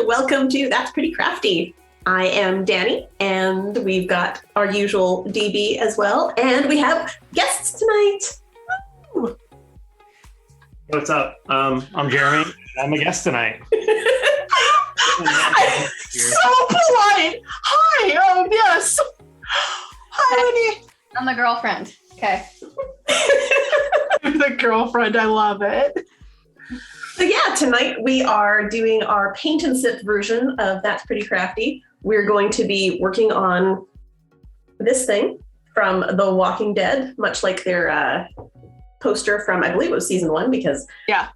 welcome to That's Pretty Crafty. I am Danie, and we've got our usual DB as well, and we have guests tonight. Woo! What's up? I'm Jeremy. I'm a guest tonight. So polite. Hi. Yes. Hi, Lenny. I'm the girlfriend. Okay. The girlfriend. I love it. So yeah, tonight we are doing our paint and sip version of That's Pretty Crafty. We're going to be working on this thing from The Walking Dead, much like their poster from, I believe it was season 1, because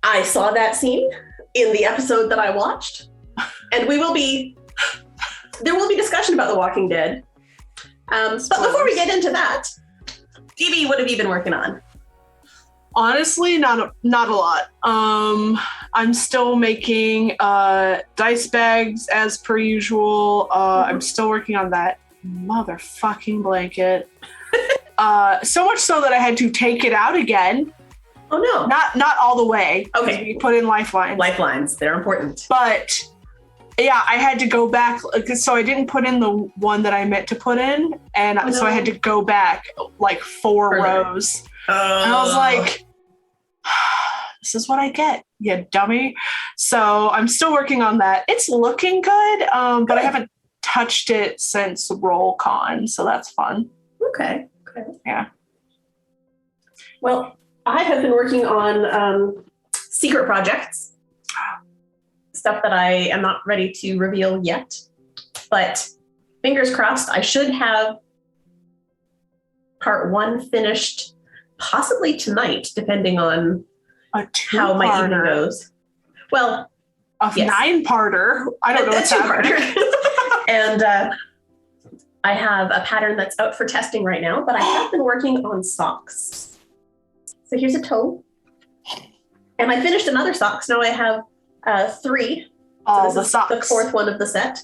I saw that scene in the episode that I watched. And there will be discussion about The Walking Dead. But before we get into that, DB, what have you been working on? Honestly, not a lot. I'm still making dice bags as per usual. I'm still working on that motherfucking blanket. So much so that I had to take it out again. Oh no! Not all the way. Okay. We put in lifelines. Lifelines, they're important. But yeah, I had to go back. So I didn't put in the one that I meant to put in, and so I had to go back like 4 rows. And I was like, this is what I get, you dummy. So I'm still working on that. It's looking good, but I haven't touched it since RollCon, so that's fun. Okay. Yeah. Well, I have been working on secret projects, stuff that I am not ready to reveal yet, but fingers crossed, I should have part 1 finished possibly tonight, depending on how my evening goes. Well, a 9-parter. I don't know what's happening. And I have a pattern that's out for testing right now, but I have been working on socks. So here's a toe. And I finished another sock, so now I have 3. All so this the is socks. the 4th one of the set.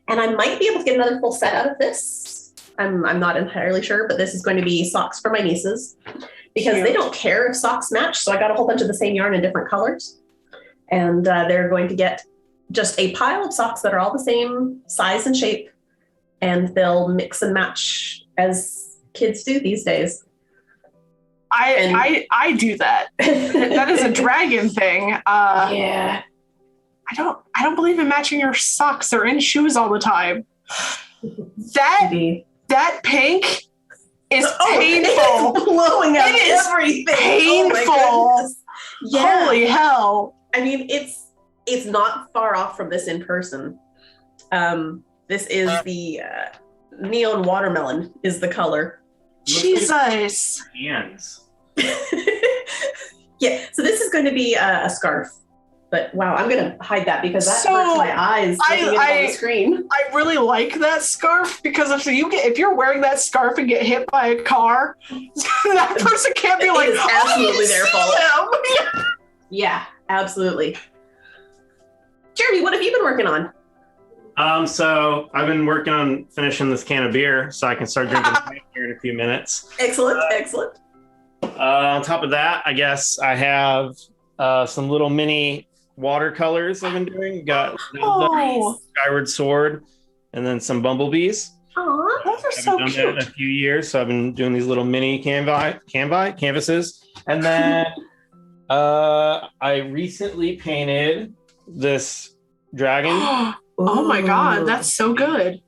And I might be able to get another full set out of this. I'm not entirely sure, but this is going to be socks for my nieces because they don't care if socks match. So I got a whole bunch of the same yarn in different colors. And they're going to get just a pile of socks that are all the same size and shape. And they'll mix and match as kids do these days. I do that. That is a dragon thing. Yeah. I don't believe in matching your socks. They're in shoes all the time. That pink is painful. It's blowing out everything. Painful. Oh yeah. Holy hell. I mean, it's not far off from this in person. This is the neon watermelon is the color. Jesus. Hands. Yeah, so this is going to be a scarf. But wow, I'm going to hide that because that hurts my eyes looking on the screen. I really like that scarf because if you're wearing that scarf and get hit by a car, that person can't be like, absolutely their fault. Yeah, absolutely. Jeremy, what have you been working on? So I've been working on finishing this can of beer so I can start drinking here in a few minutes. Excellent. On top of that, I guess I have some little mini watercolors I've been doing. Got Skyward Sword and then some bumblebees. Aw, those are so cute. I've done that in a few years, so I've been doing these little mini canvases. And then I recently painted this dragon. Oh my god, that's so good.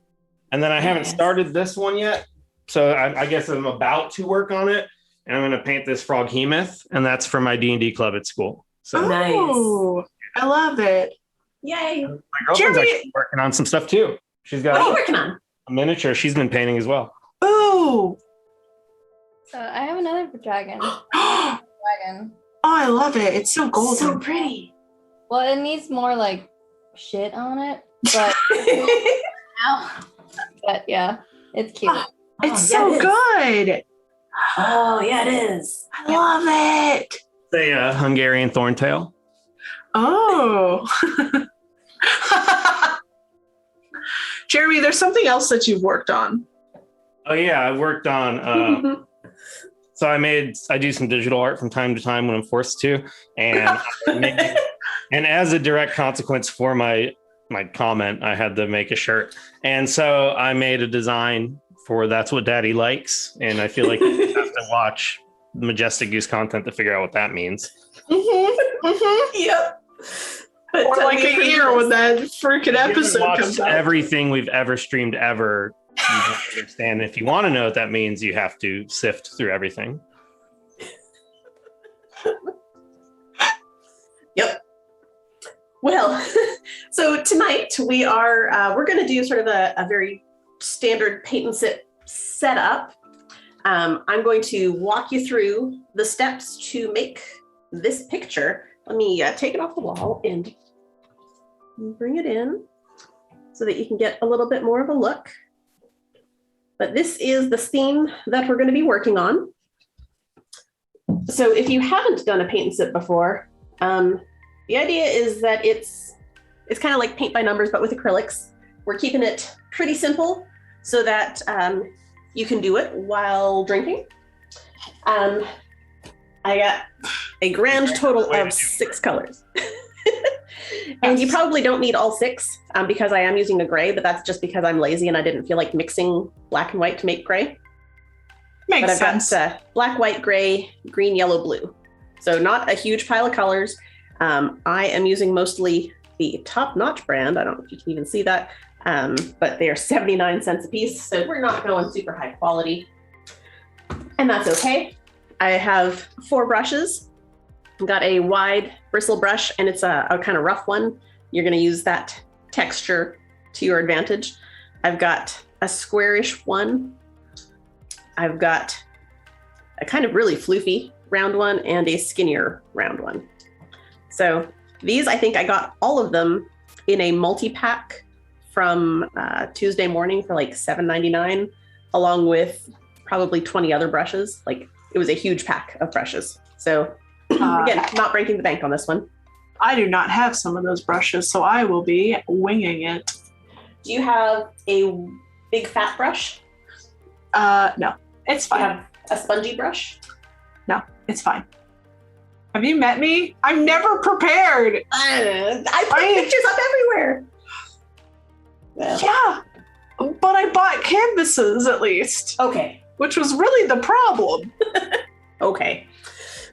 And then I haven't started this one yet, so I guess I'm about to work on it. And I'm going to paint this froghemoth, and that's for my D&D club at school. So nice. I love it. Yay. My girlfriend's actually working on some stuff too. She's got what are you working on? A miniature she's been painting as well. Ooh. So I have another dragon. Oh, I love it. It's so golden. So pretty. Well, it needs more like shit on it, but but yeah, it's cute. It's so good. Oh, yeah, it is. I love it. It's a Hungarian thorntail. Oh. Jeremy, there's something else that you've worked on. Oh, yeah. I worked on so I do some digital art from time to time when I'm forced to. And and as a direct consequence for my my comment, I had to make a shirt. And so I made a design for That's What Daddy Likes. And I feel like you have to watch Majestic Goose content to figure out what that means. Yep. But Or like a year when that freaking episode comes out. Everything we've ever streamed ever, you don't understand. If you want to know what that means, you have to sift through everything. Yep. Well, so tonight we're going to do sort of a very standard paint and sip setup. I'm going to walk you through the steps to make this picture. Let me take it off the wall and bring it in so that you can get a little bit more of a look. But this is the theme that we're going to be working on. So if you haven't done a paint and sip before, the idea is that it's kind of like paint by numbers, but with acrylics. We're keeping it pretty simple so that you can do it while drinking. I got a grand total of 6 colors. And you probably don't need all 6 because I am using a gray, but that's just because I'm lazy and I didn't feel like mixing black and white to make gray. Makes sense. Got black, white, gray, green, yellow, blue. So not a huge pile of colors. I am using mostly the Top Notch brand. I don't know if you can even see that, but they are 79 cents a piece. So we're not going super high quality. And that's okay. I have 4 brushes. I've got a wide bristle brush, and it's a kind of rough one. You're going to use that texture to your advantage. I've got a squarish one. I've got a kind of really floofy round one and a skinnier round one. So these, I think I got all of them in a multi-pack from Tuesday Morning for like $7.99, along with probably 20 other brushes. Like, it was a huge pack of brushes. So again, not breaking the bank on this one. I do not have some of those brushes, so I will be winging it. Do you have a big fat brush? No, it's Do you fine. have a spongy brush? No, it's fine. Have you met me? I'm never prepared. I put pictures up everywhere. Well, Yeah, but I bought canvases at least, okay. which was really the problem. Okay.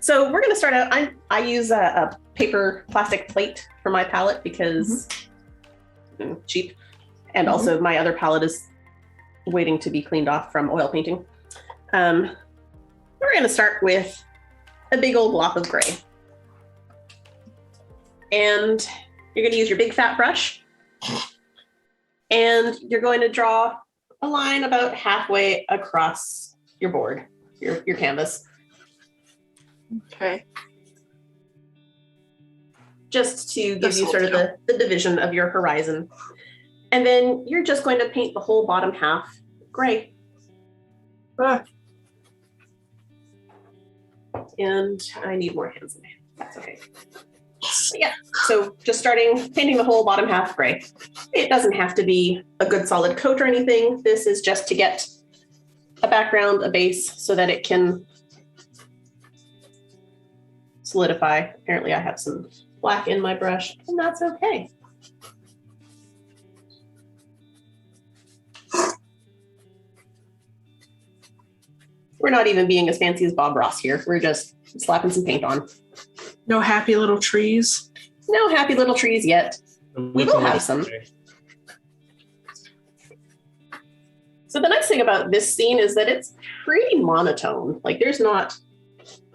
So we're going to start out. I use a paper plastic plate for my palette because cheap. And also my other palette is waiting to be cleaned off from oil painting. We're going to start with a big old blob of gray. And you're going to use your big fat brush. And you're going to draw a line about halfway across your board, your canvas. Okay. Just to give you sort of the division of your horizon. And then you're just going to paint the whole bottom half gray. And I need more hands in there. That's okay. But yeah, so just painting the whole bottom half gray. It doesn't have to be a good solid coat or anything. This is just to get a background, a base, so that it can solidify. Apparently I have some black in my brush, and that's okay. We're not even being as fancy as Bob Ross here. We're just slapping some paint on. No happy little trees. No happy little trees yet. We will have some. So the nice thing about this scene is that it's pretty monotone. Like, there's not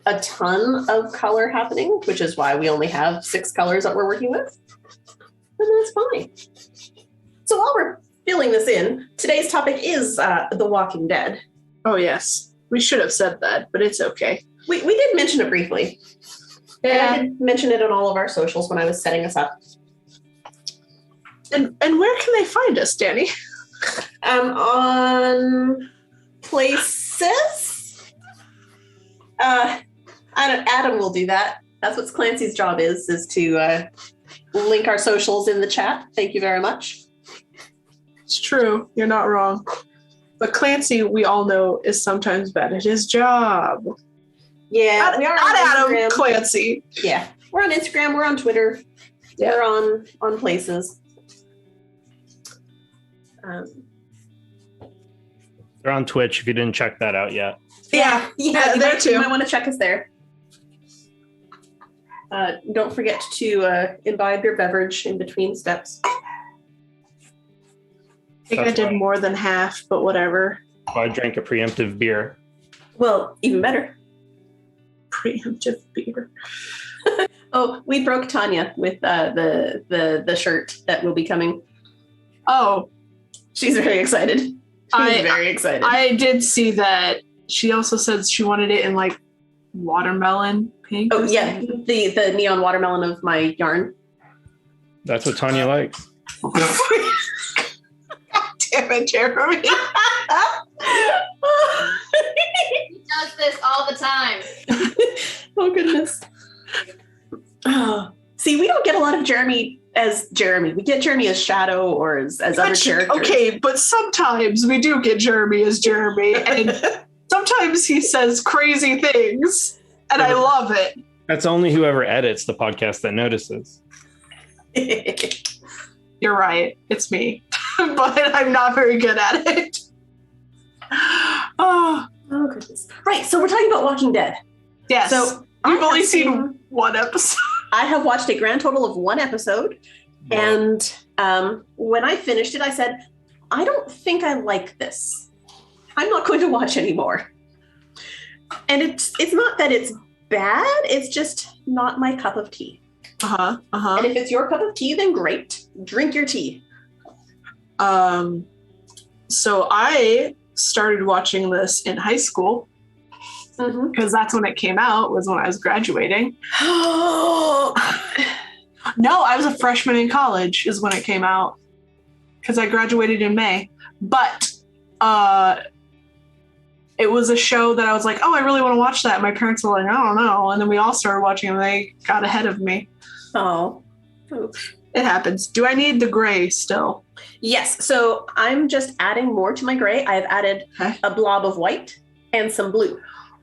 a ton of color happening, which is why we only have 6 colors that we're working with. And that's fine. So while we're filling this in, today's topic is The Walking Dead. Oh, yes. We should have said that, but it's okay. We did mention it briefly. Yeah. And I did mention it on all of our socials when I was setting us up. And where can they find us, Danie? On places. Adam will do that. That's what Clancy's job is to link our socials in the chat. Thank you very much. It's true. You're not wrong. But Clancy, we all know, is sometimes bad at his job. Yeah, we are not on Adam, Instagram. Clancy. Yeah, we're on Instagram. We're on Twitter. Yeah. We're on places. Um, They're on Twitch if you didn't check that out yet. Yeah, there too. You might want to check us there. Don't forget to imbibe your beverage in between steps. I think I did more than half, but whatever. I drank a preemptive beer. Well, even better. Preemptive beer. Oh, we broke Tanya with the shirt that will be coming. Oh, she's very excited. She's very excited. I did see that. She also said she wanted it in like watermelon pink. Oh yeah, the neon watermelon of my yarn. That's what Tanya likes. God damn it, Jeremy. He does this all the time. Oh goodness. See, we don't get a lot of Jeremy as Jeremy. We get Jeremy as Shadow or as other characters. Okay, but sometimes we do get Jeremy as Jeremy, and sometimes he says crazy things, and I love it. That's only whoever edits the podcast that notices. You're right. It's me. But I'm not very good at it. Oh goodness. Right, so we're talking about Walking Dead. Yes. So you've only seen one episode. I have watched a grand total of one episode. Wow. And when I finished it, I said, I don't think I like this. I'm not going to watch anymore. And it's not that it's bad. It's just not my cup of tea. And if it's your cup of tea, then great. Drink your tea. So I started watching this in high school because that's when it came out, was when I was graduating. No, I was a freshman in college is when it came out because I graduated in May. But it was a show that I was like, oh, I really want to watch that. My parents were like, I don't know. And then we all started watching and they got ahead of me. Oh. Oops. It happens. Do I need the gray still? Yes. So I'm just adding more to my gray. I've added a blob of white and some blue.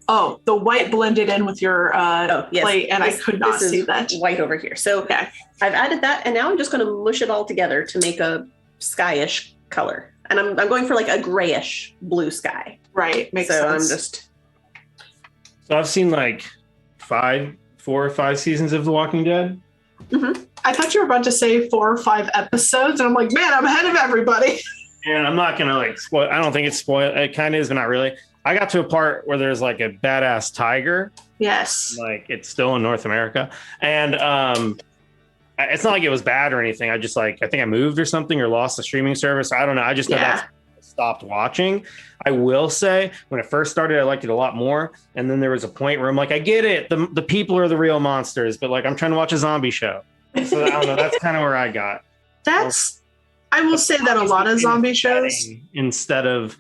Oh, the white blended in with your plate, and I could not see that. White over here. So I've added that, and now I'm just going to mush it all together to make a skyish color. And I'm going for like a grayish blue sky. Right. Makes sense. So I've seen like 4 or 5 seasons of The Walking Dead. Mm-hmm. I thought you were about to say 4 or 5 episodes, and I'm like, man, I'm ahead of everybody. And I'm not gonna like spoil. I don't think it's spoiled. It kind of is, but not really. I got to a part where there's like a badass tiger. Yes. Like it's still in North America, and it's not like it was bad or anything. I just I think I moved or something or lost the streaming service. I don't know. I just stopped watching. I will say when it first started, I liked it a lot more, and then there was a point where I'm like, I get it. The people are the real monsters, but like I'm trying to watch a zombie show. So I don't know. That's kind of where I got. I will say that a lot of zombie shows instead of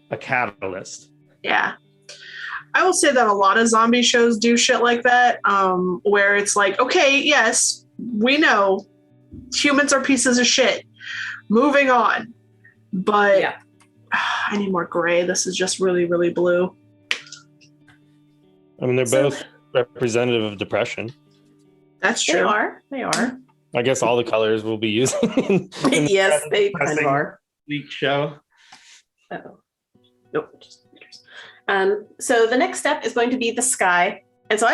a catalyst. Yeah. I will say that a lot of zombie shows do shit like that, where it's like, okay, yes, we know humans are pieces of shit. Moving on. But I need more gray. This is just really, really blue. I mean, they're both representative of depression. That's true. They are. I guess all the colors we'll be using. in Yes, they kind of are. Week show. Uh-oh. Nope. Just pictures. So the next step is going to be the sky. And so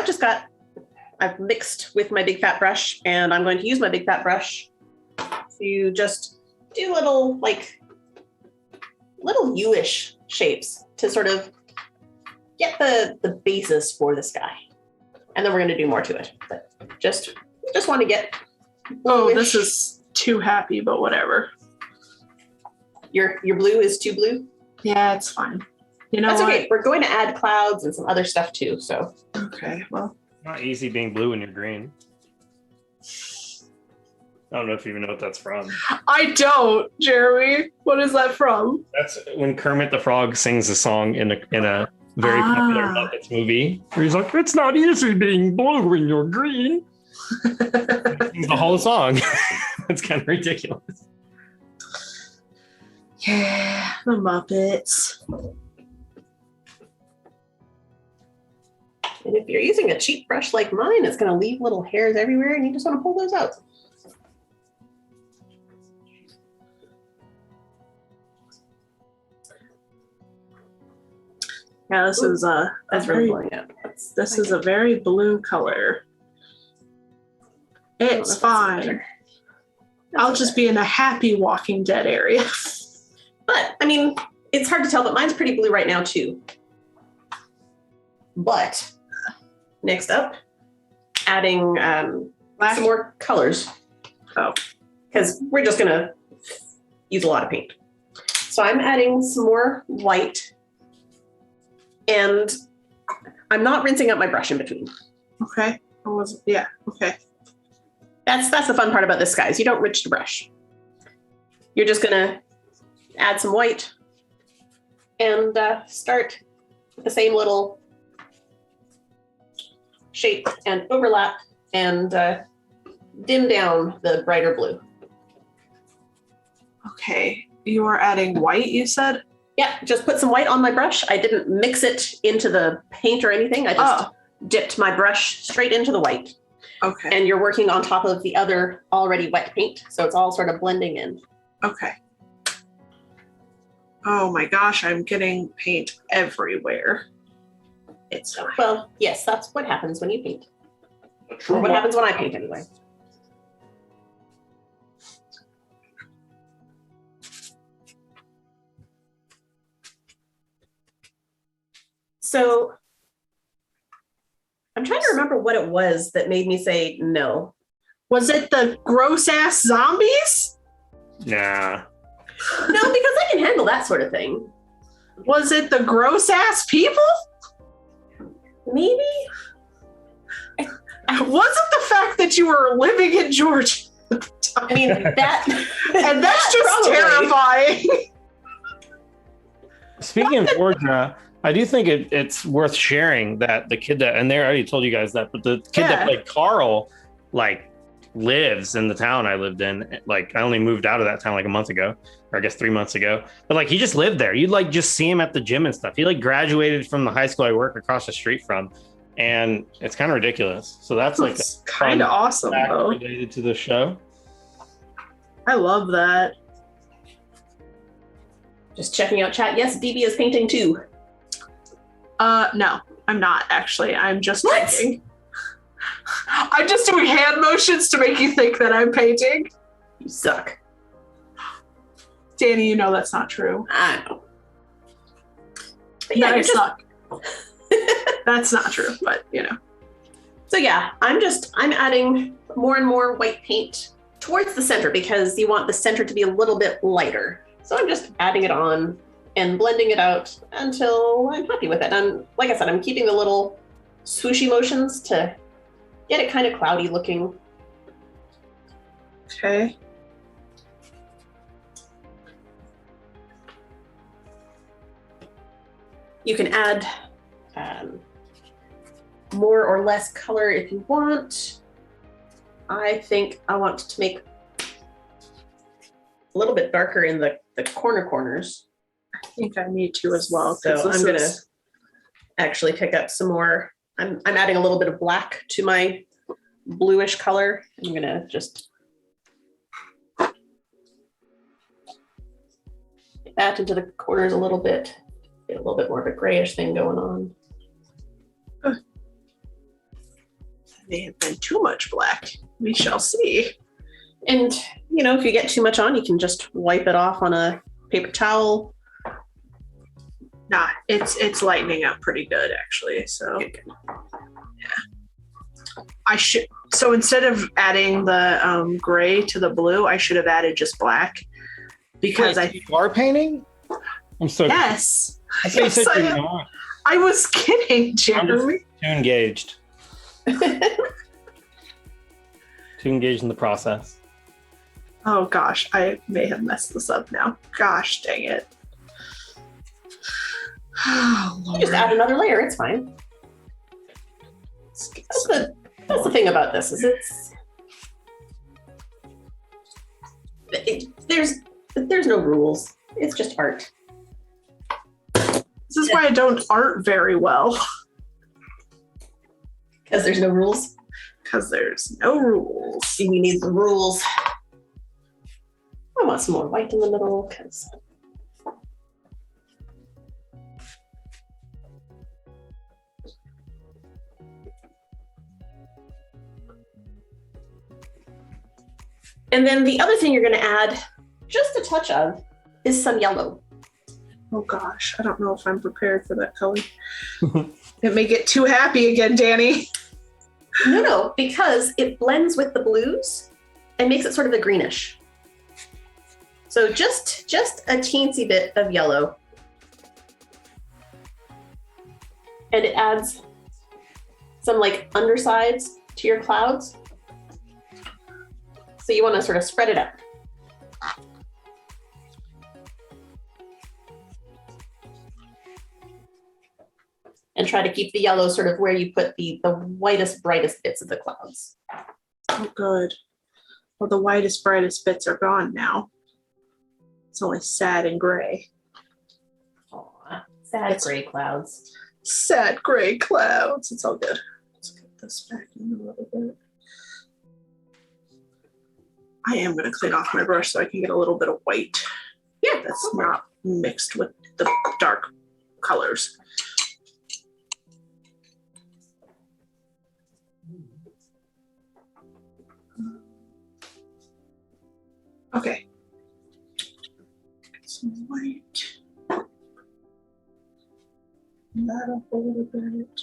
I've mixed with my big fat brush, and I'm going to use my big fat brush to just do little U-ish shapes to sort of get the basis for the sky. And then we're going to do more to it. But just want to get Oh, this is too happy, but whatever. Your blue is too blue? Yeah, it's fine. You know That's what? okay. We're going to add clouds and some other stuff too. So Okay, well. Not easy being blue when you're green. I don't know if you even know what that's from. I don't, Jeremy. What is that from? That's when Kermit the Frog sings a song in a very popular Muppets movie. Where he's like, it's not easy being blue when you're green. The whole song. It's kind of ridiculous. Yeah, the Muppets. And if you're using a cheap brush like mine, it's going to leave little hairs everywhere, and you just want to pull those out. Yeah, this is That's really blowing up. this is a very blue color. It's fine. I'll just be in a happy Walking Dead area. But I mean, it's hard to tell, but mine's pretty blue right now too. But next up, adding some more colors. Oh, because we're just gonna use a lot of paint. So I'm adding some more white, and I'm not rinsing out my brush in between. okay. Yeah. Okay. That's the fun part about this, guys. You don't rinse the brush. You're just gonna add some white and start with the same little shape and overlap and dim down the brighter blue. Okay. You are adding white, you said? Yeah, just put some white on my brush. I didn't mix it into the paint or anything. I just dipped my brush straight into the white. Okay. And you're working on top of the other already wet paint. So it's all sort of blending in. Okay. Oh my gosh, I'm getting paint everywhere. It's fine. Well, yes, that's what happens when you paint. Or what happens when I paint anyway. So I'm trying to remember what it was that made me say no. Was it the gross ass zombies? Nah. No, because I can handle that sort of thing. Was it the gross ass people? Maybe? Was it the fact that you were living in Georgia? I mean, that... And that's just probably terrifying. Speaking of Georgia, I do think it's worth sharing that the kid that, and they already told you guys that, but the kid that played Carl, like, lives in the town I lived in. Like, I only moved out of that town like a month ago, or I guess 3 months ago. But like, he just lived there. You'd like just see him at the gym and stuff. He like graduated from the high school I work across the street from, and it's kind of ridiculous. So that's like kind of awesome though. Related to the show. I love that. Just checking out chat. Yes, DB is painting too. No, I'm not actually. I'm just painting. I'm just doing hand motions to make you think that I'm painting. You suck. Danie, you know that's not true. I know. But yeah, it's not. That's not true, but you know. So yeah, I'm adding more and more white paint towards the center because you want the center to be a little bit lighter. So I'm just adding it on and blending it out until I'm happy with it. And like I said, I'm keeping the little swooshy motions to get it kind of cloudy looking. Okay. You can add more or less color if you want. I think I want to make a little bit darker in the corners. I think I need to as well. So I'm gonna actually pick up some more. I'm adding a little bit of black to my bluish color. I'm gonna just get that into the corners a little bit. Get a little bit more of a grayish thing going on. That may have been too much black. We shall see. And you know, if you get too much on, you can just wipe it off on a paper towel. Nah, it's lightening up pretty good actually. So Good. yeah. I should instead of adding the gray to the blue, I should have added just black because you are painting? I'm so yes. I thought you said Yes, you're not. I was kidding, Jeremy. Too engaged. Too engaged in the process. Oh gosh, I may have messed this up now. Gosh dang it. Oh, Lord. Just add another layer, it's fine. That's the thing about this, is there's no rules. It's just art. This is why I don't art very well. Because there's no rules. Because there's no rules. We need some rules. I want some more white in the middle because And then the other thing you're going to add just a touch of is some yellow. Oh gosh, I don't know if I'm prepared for that color. It may get too happy again, Danie. No, because it blends with the blues and makes it sort of a greenish. So just a teensy bit of yellow. And it adds some like undersides to your clouds. So you want to sort of spread it out. And try to keep the yellow sort of where you put the whitest, brightest bits of the clouds. Oh, good. Well, the whitest, brightest bits are gone now. It's only sad and gray. Aw, sad gray clouds. Sad gray clouds. It's all good. Let's get this back in a little bit. I am going to clean off my brush so I can get a little bit of white. Yeah, that's not mixed with the dark colors. Okay. Some white. That up a little bit.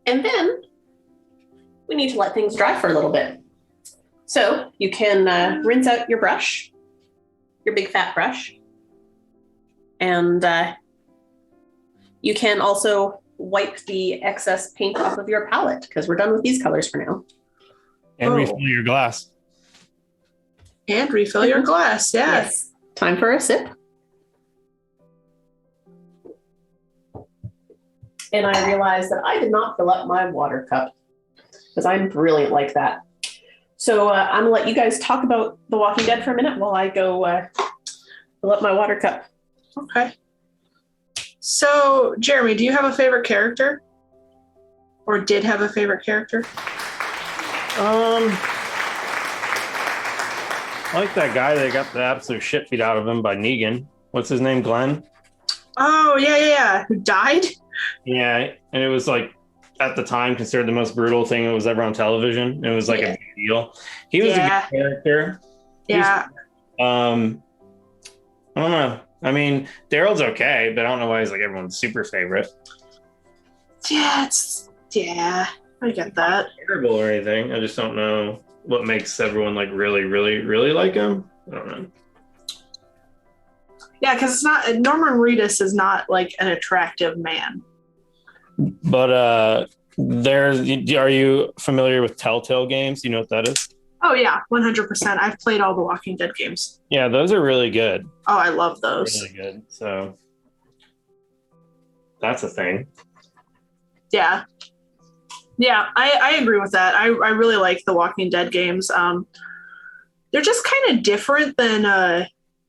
And then we need to let things dry for a little bit. So you can rinse out your brush, your big fat brush. And you can also wipe the excess paint off of your palette because we're done with these colors for now. And refill your glass. And refill your glass, Yes. Time for a sip. And I realized that I did not fill up my water cup because I'm brilliant like that. So I'm gonna let you guys talk about The Walking Dead for a minute while I go fill up my water cup. Okay. So, Jeremy, do you have a favorite character? Or did have a favorite character? I like that guy that got the absolute shit beat out of him by Negan. What's his name? Glenn? Oh, yeah. Who died? Yeah, and it was like, at the time, considered the most brutal thing that was ever on television. It was like a big deal. He was a good character. Yeah. I don't know. I mean, Daryl's okay, but I don't know why he's like everyone's super favorite. Yeah, I get that. Terrible or anything. I just don't know what makes everyone like really, really, really like him. I don't know. Yeah, because it's not Norman Reedus is not like an attractive man. But are you familiar with Telltale games? Do you know what that is? Oh yeah, 100%. I've played all the Walking Dead games. Yeah, those are really good. Oh, I love those. Really good. So that's a thing. Yeah. Yeah, I agree with that. I really like the Walking Dead games. They're just kind of different than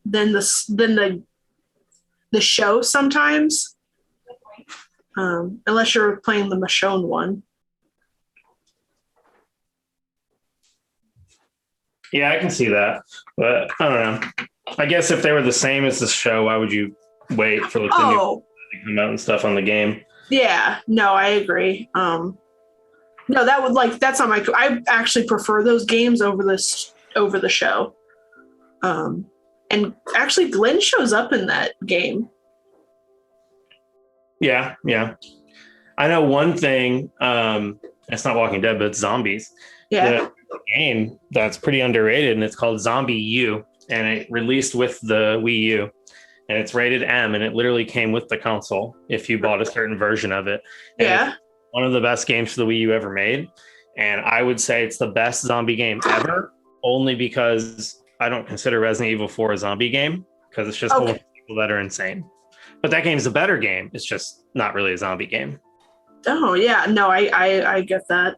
the show sometimes. Unless you're playing the Michonne one. Yeah, I can see that, but I don't know. I guess if they were the same as the show, why would you wait for like the new to come out and stuff on the game? Yeah, no, I agree. No, that's not my. I actually prefer those games over the show. And actually, Glenn shows up in that game. Yeah. I know one thing. It's not Walking Dead, but it's zombies. Yeah. The game that's pretty underrated, and it's called Zombie U, and it released with the Wii U, and it's rated M, and it literally came with the console if you bought a certain version of it. And it's one of the best games for the Wii U ever made, and I would say it's the best zombie game ever, only because I don't consider Resident Evil 4 a zombie game because it's just full of people that are insane. But that game's a better game. It's just not really a zombie game. Oh yeah, no, I get that.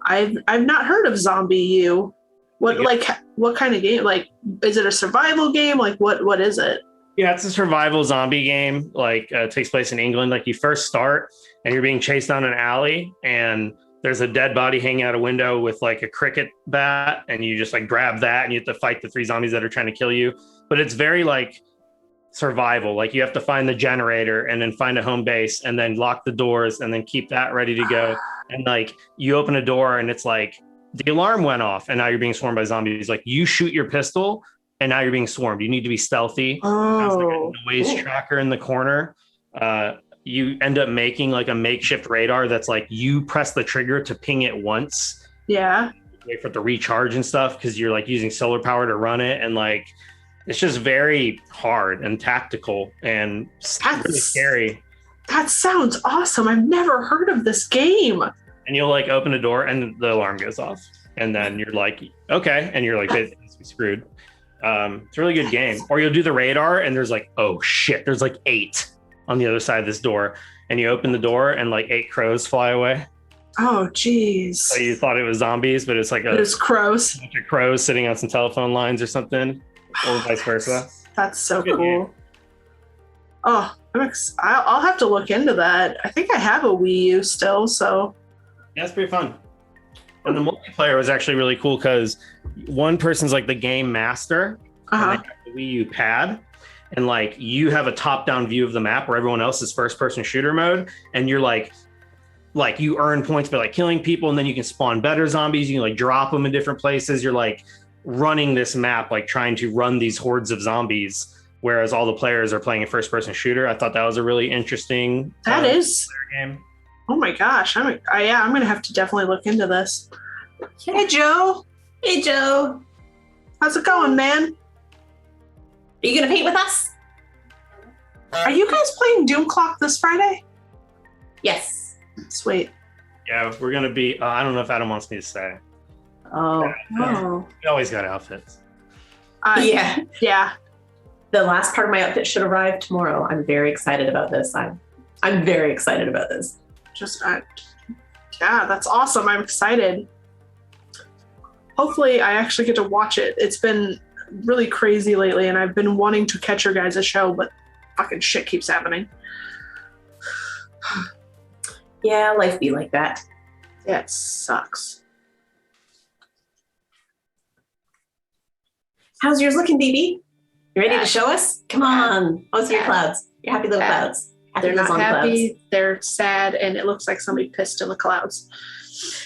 I've not heard of Zombie U. What kind of game? Like, is it a survival game? Like, what is it? Yeah, it's a survival zombie game. Like, it takes place in England. Like, you first start and you're being chased down an alley, and there's a dead body hanging out a window with like a cricket bat, and you just like grab that, and you have to fight the 3 zombies that are trying to kill you. But it's very like survival. Like, you have to find the generator and then find a home base and then lock the doors and then keep that ready to go. And like, you open a door and it's like the alarm went off and now you're being swarmed by zombies. Like you shoot your pistol and now you're being swarmed. You need to be stealthy. There's like a noise tracker in the corner. You end up making like a makeshift radar that's like you press the trigger to ping it once. Yeah. Wait for it to recharge and stuff because you're like using solar power to run it, and like it's just very hard and tactical and really scary. That sounds awesome. I've never heard of this game. And you'll like open a door and the alarm goes off, and then you're like, okay, and you're like, basically screwed. It's a really good game. Or you'll do the radar and there's like, oh shit, there's like 8 on the other side of this door, and you open the door and like 8 crows fly away. Oh geez. So you thought it was zombies, but it's like it was crows. A bunch of crows sitting on some telephone lines or something, or vice versa. That's so cool. Oh, I'll have to look into that. I think I have a Wii U still, so yeah, it's pretty fun. And the multiplayer was actually really cool because one person's like the game master, and they have the Wii U pad, and like you have a top-down view of the map where everyone else is first-person shooter mode, and you're like you earn points by like killing people, and then you can spawn better zombies. You can like drop them in different places. You're like running this map, like trying to run these hordes of zombies, whereas all the players are playing a first-person shooter. I thought that was a really interesting game. Oh my gosh, I'm gonna have to definitely look into this. Hey Joe. Hey Joe. How's it going, man? Are you gonna paint with us? Are you guys playing Doom Clock this Friday? Yes. Sweet. Yeah, we're gonna be. I don't know if Adam wants me to say. Oh. We always got outfits. Yeah. Yeah. The last part of my outfit should arrive tomorrow. I'm very excited about this. I'm very excited about this. Yeah, that's awesome. I'm excited. Hopefully I actually get to watch it. It's been really crazy lately, and I've been wanting to catch your guys' show, but fucking shit keeps happening. Yeah, life be like that. Yeah, it sucks. How's yours looking, BB? You ready to show us? Come on. How's your clouds? Your happy little clouds. They're not happy. Clouds. They're sad, and it looks like somebody pissed in the clouds.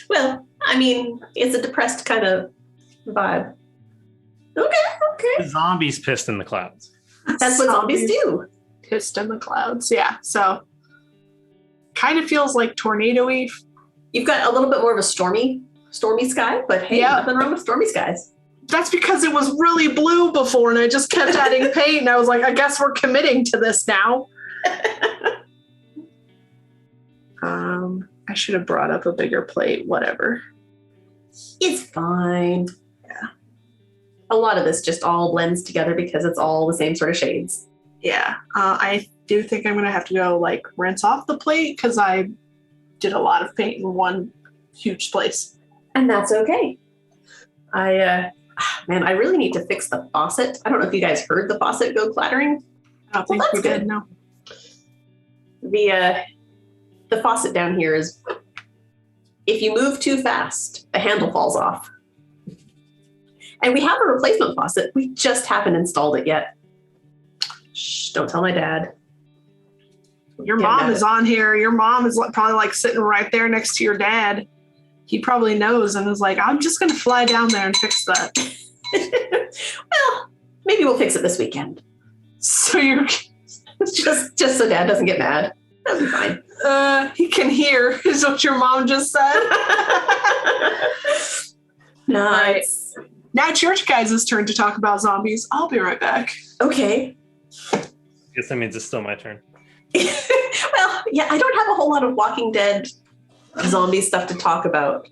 Well, I mean, it's a depressed kind of vibe. Okay. The zombies pissed in the clouds. That's what zombies do. Pissed in the clouds. Yeah. So kind of feels like tornado-y. You've got a little bit more of a stormy sky, but hey, nothing wrong with stormy skies. That's because it was really blue before, and I just kept adding paint, and I was like, I guess we're committing to this now. I should have brought up a bigger plate. Whatever. It's fine. Yeah. A lot of this just all blends together because it's all the same sort of shades. Yeah. I do think I'm going to have to go like rinse off the plate because I did a lot of paint in one huge place. And that's okay. I really need to fix the faucet. I don't know if you guys heard the faucet go clattering. I don't think we did, no. The faucet down here is, if you move too fast, the handle falls off. And we have a replacement faucet. We just haven't installed it yet. Shh, don't tell my dad. Your mom is on here. Your mom is probably like sitting right there next to your dad. He probably knows and is like, I'm just going to fly down there and fix that. Well, maybe we'll fix it this weekend. So you're just so dad doesn't get mad. That'll be fine. He can hear is what your mom just said. Nice. Right. Now it's your guys' turn to talk about zombies. I'll be right back. Okay. Guess that means it's still my turn. Well, yeah, I don't have a whole lot of Walking Dead zombie stuff to talk about.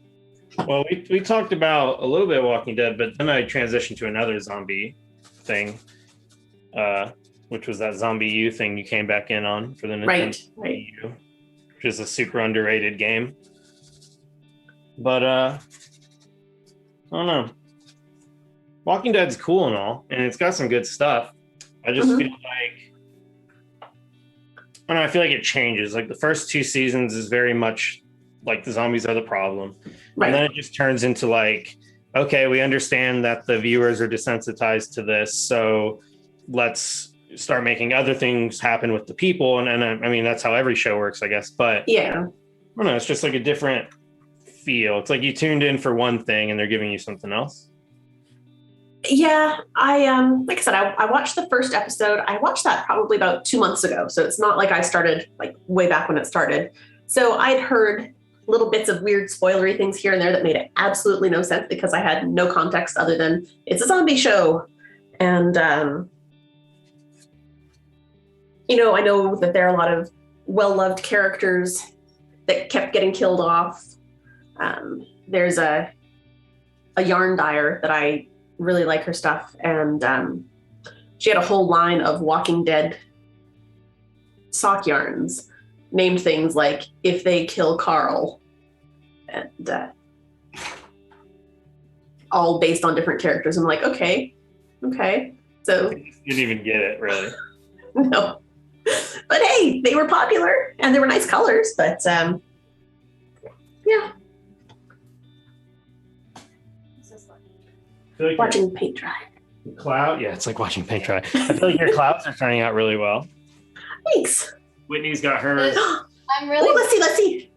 Well, we talked about a little bit of Walking Dead, but then I transitioned to another zombie thing, which was that Zombie U thing you came back in on for the Nintendo right. U, which is a super underrated game. But I don't know. Walking Dead's cool and all, and it's got some good stuff. I just feel like I feel like it changes. Like the first 2 seasons is very much like the zombies are the problem. Right. And then it just turns into like, okay, we understand that the viewers are desensitized to this, so let's start making other things happen with the people. And I mean, that's how every show works, I guess. But yeah, I don't know. It's just like a different feel? It's like you tuned in for one thing and they're giving you something else. Yeah, I like I said, I watched the first episode. I watched that probably about 2 months ago, so it's not like I started like way back when it started. So I'd heard little bits of weird spoilery things here and there that made absolutely no sense because I had no context other than it's a zombie show. And I know that there are a lot of well-loved characters that kept getting killed off. There's a yarn dyer that I really like her stuff, and she had a whole line of Walking Dead sock yarns named things like "If They Kill Carl," and all based on different characters. I'm like, okay, so You didn't even get it, really. no, but hey, they were popular and they were nice colors. But yeah, I feel like watching paint dry. your cloud. Yeah, it's like watching paint dry. I feel like your clouds are turning out really well. Thanks. Whitney's got hers. I'm really. Oh, let's see.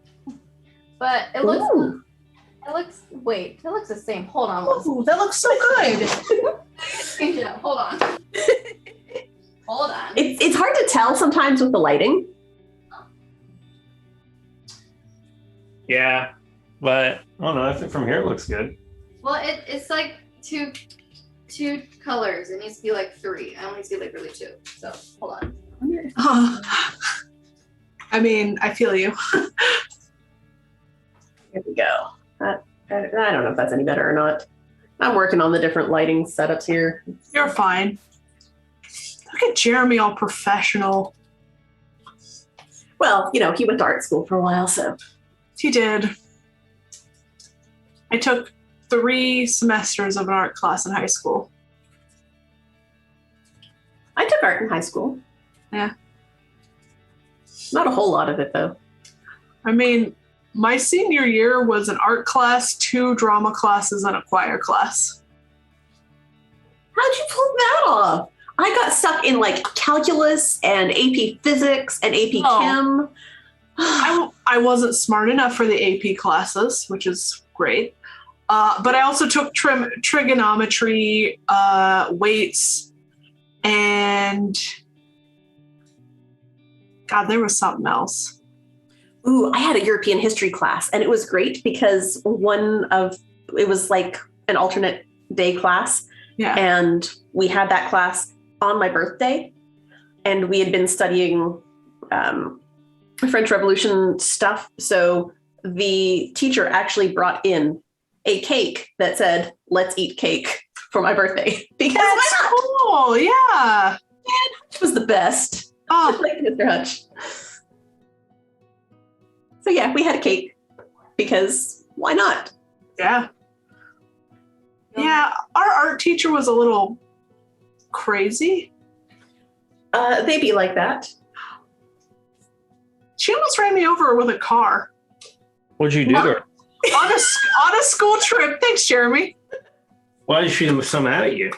But it looks. Ooh. Wait, it looks the same. Hold on. Oh, that looks so good. Change it up. Hold on. Hold on. It's hard to tell sometimes with the lighting. Yeah, but I don't know. I think from here it looks good. Well, it's like two colors. It needs to be like 3. I only see like really 2. So hold on. I mean, I feel you. Here we go. I don't know if that's any better or not. I'm working on the different lighting setups here. You're fine. Look at Jeremy, all professional. Well, he went to art school for a while, so. He did. I took 3 semesters of an art class in high school. I took art in high school. Yeah. Not a whole lot of it, though. I mean, my senior year was an art class, 2 drama classes, and a choir class. How'd you pull that off? I got stuck in like calculus and AP physics and AP Chem. I wasn't smart enough for the AP classes, which is great. But I also took trigonometry, weights, and God, there was something else. Ooh, I had a European history class, and it was great because it was like an alternate day class. Yeah. And we had that class on my birthday, and we had been studying French Revolution stuff. So the teacher actually brought in a cake that said, "Let's eat cake" for my birthday. Because That's cool. Yeah. it was the best. Oh, Like Mr. Hutch. So yeah, we had a cake because why not? yeah. Yeah. Our art teacher was a little crazy. They be like that. She almost ran me over with a car What'd you do to her? on a school trip. Thanks, Jeremy. Why did she so mad at you?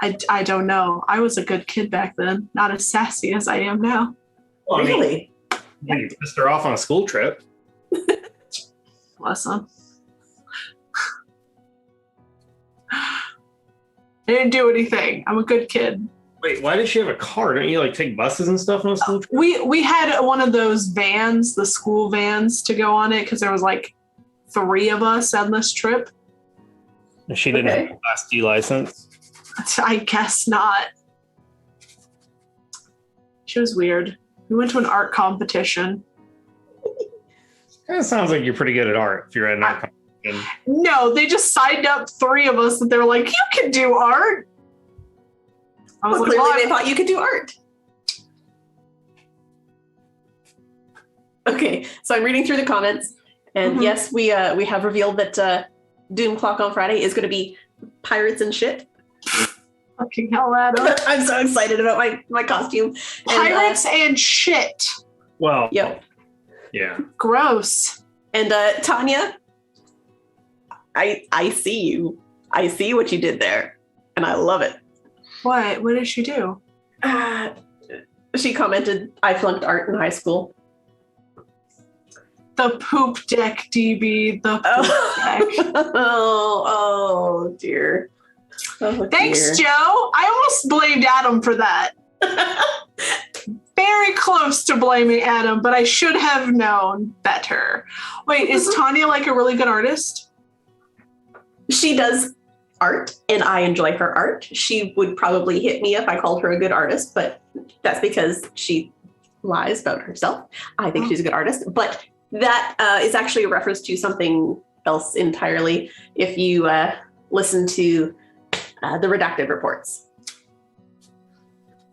I don't know. I was a good kid back then, not as sassy as I am now. Well, I mean, Really? you pissed her off on a school trip. Bless them. I didn't do anything. I'm a good kid. Wait, why did she have a car? Don't you like take buses and stuff on a school trip? We had one of those vans, the school vans, to go on it because there was like 3 of us on this trip. And she didn't have a Class D license. I guess not. She was weird. We went to an art competition. It sounds like you're pretty good at art if you're at an art competition. No, they just signed up 3 of us and they were like, "You can do art." I was Well, like, clearly "Well, they thought you could do art. Okay, so I'm reading through the comments, and Mhm. yes, we have revealed that Doom Clock on Friday is going to be pirates and shit. fucking hell, Adam." I'm so excited about my costume. Pirates and shit. Well, Yep. yeah. Gross. And Tanya, I see you. I see what you did there, and I love it. What? What did she do? She commented, "I flunked art in high school." The poop deck, DB. The poop deck. Oh dear. Oh, Thanks, dear. Joe. I almost blamed Adam for that. Very close to blaming Adam, but I should have known better. Wait, is Tanya like a really good artist? She does art, and I enjoy her art. She would probably hit me if I called her a good artist, but that's because she lies about herself. I think she's a good artist, but that is actually a reference to something else entirely. If you listen to the redacted reports.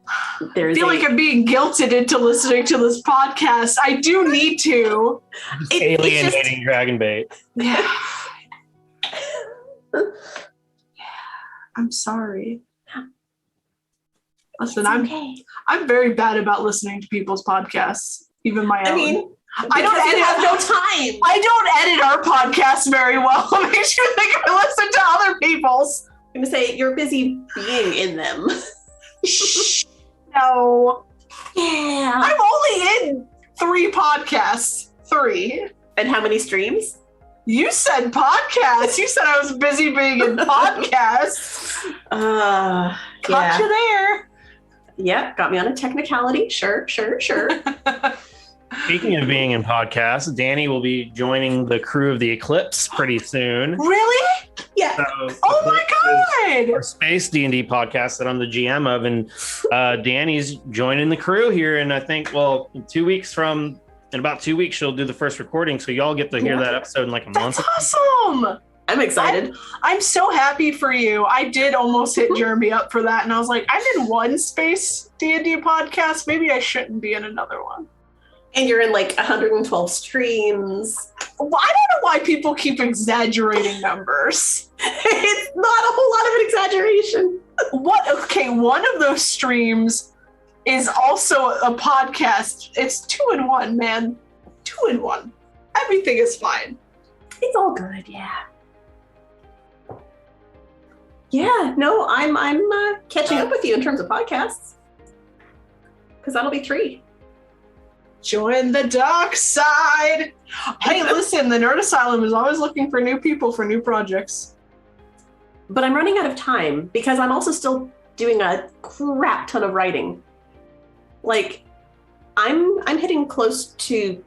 I feel like I'm being guilted into listening to this podcast. I do need to. Alienating Dragon Bait. Yeah. I'm sorry. Listen, I'm very bad about listening to people's podcasts, even my own. I mean, I don't have no time. I don't edit our podcast very well. It makes you think I listen to other people's. I'm gonna say you're busy being in them. No. Yeah. I'm only in 3 podcasts. 3. And how many streams? You said podcasts. You said I was busy being in podcasts. Caught you there. Yep, got me on a technicality. Sure. Speaking of being in podcasts, Danie will be joining the crew of the Eclipse pretty soon. Really? Yeah. So, Oh my God. Our space D&D podcast that I'm the GM of, and Danie's joining the crew here. And I think, in about 2 weeks, she'll do the first recording. So y'all get to hear that episode in like a month. That's awesome. I'm excited. I'm so happy for you. I did almost hit Jeremy up for that. And I was like, I'm in one space D&D podcast. Maybe I shouldn't be in another one. And you're in like 112 streams. Well, I don't know why people keep exaggerating numbers. It's not a whole lot of an exaggeration. Okay, one of those streams is also a podcast. It's 2 in 1, man. 2 in 1. Everything is fine. It's all good, yeah. Yeah, no, I'm catching up with you in terms of podcasts. Because that'll be 3. Join the dark side. Hey, listen, the Nerd Asylum is always looking for new people for new projects. But I'm running out of time because I'm also still doing a crap ton of writing. Like, I'm hitting close to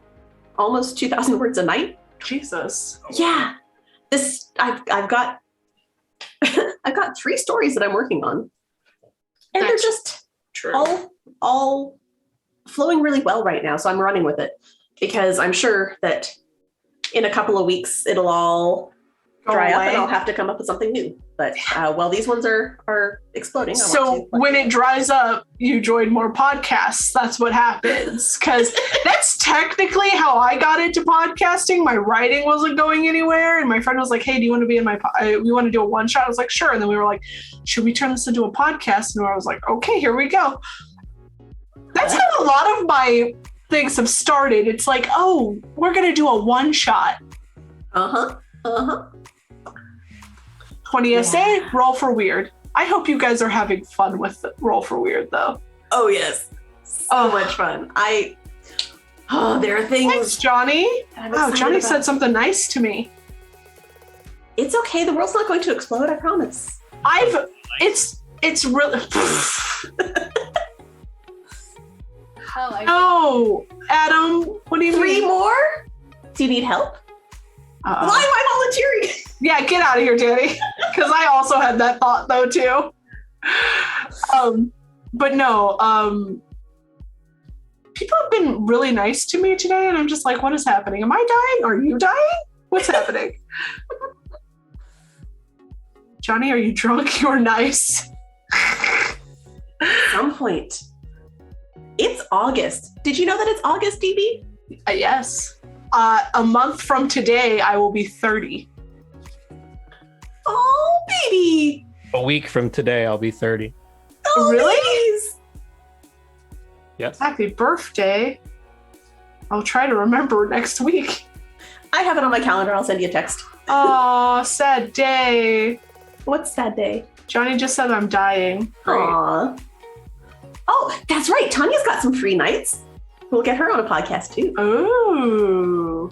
almost 2,000 words a night. Jesus. Yeah, I've got I've got 3 stories that I'm working on, and they're just all flowing really well right now. So I'm running with it because I'm sure that in a couple of weeks it'll all dry up and I'll have to come up with something new. But these ones are exploding. So when it dries up, you join more podcasts. That's what happens. Because that's technically how I got into podcasting. My writing wasn't going anywhere. And my friend was like, hey, do you want to be in we want to do a one shot? I was like, sure. And then we were like, should we turn this into a podcast? And I was like, okay, here we go. That's how a lot of my things have started. It's like, oh, we're going to do a one shot. 20 SA, roll for weird. I hope you guys are having fun with roll for weird, though. Oh, yes. So much fun. There are things. Thanks, Johnny. Oh, Johnny said something nice to me. It's okay. The world's not going to explode, I promise. It's really. Oh, Adam, what do you 3 mean? more? Do you need help? Why am I volunteering? Yeah, get out of here, Danie. Because I also had that thought, though, too. But no, people have been really nice to me today, and I'm just like, what is happening? Am I dying? Are you dying? What's happening? Johnny, are you drunk? You're nice. At some point. It's August. Did you know that it's August, DB? Yes. A month from today, I will be 30. Oh, baby. A week from today, I'll be 30. Oh, really? Babies. Yes. Happy birthday. I'll try to remember next week. I have it on my calendar. I'll send you a text. Oh, sad day. What's sad day? Johnny just said I'm dying. Great. Aww. Oh, that's right. Tanya's got some free nights. We'll get her on a podcast too. Ooh.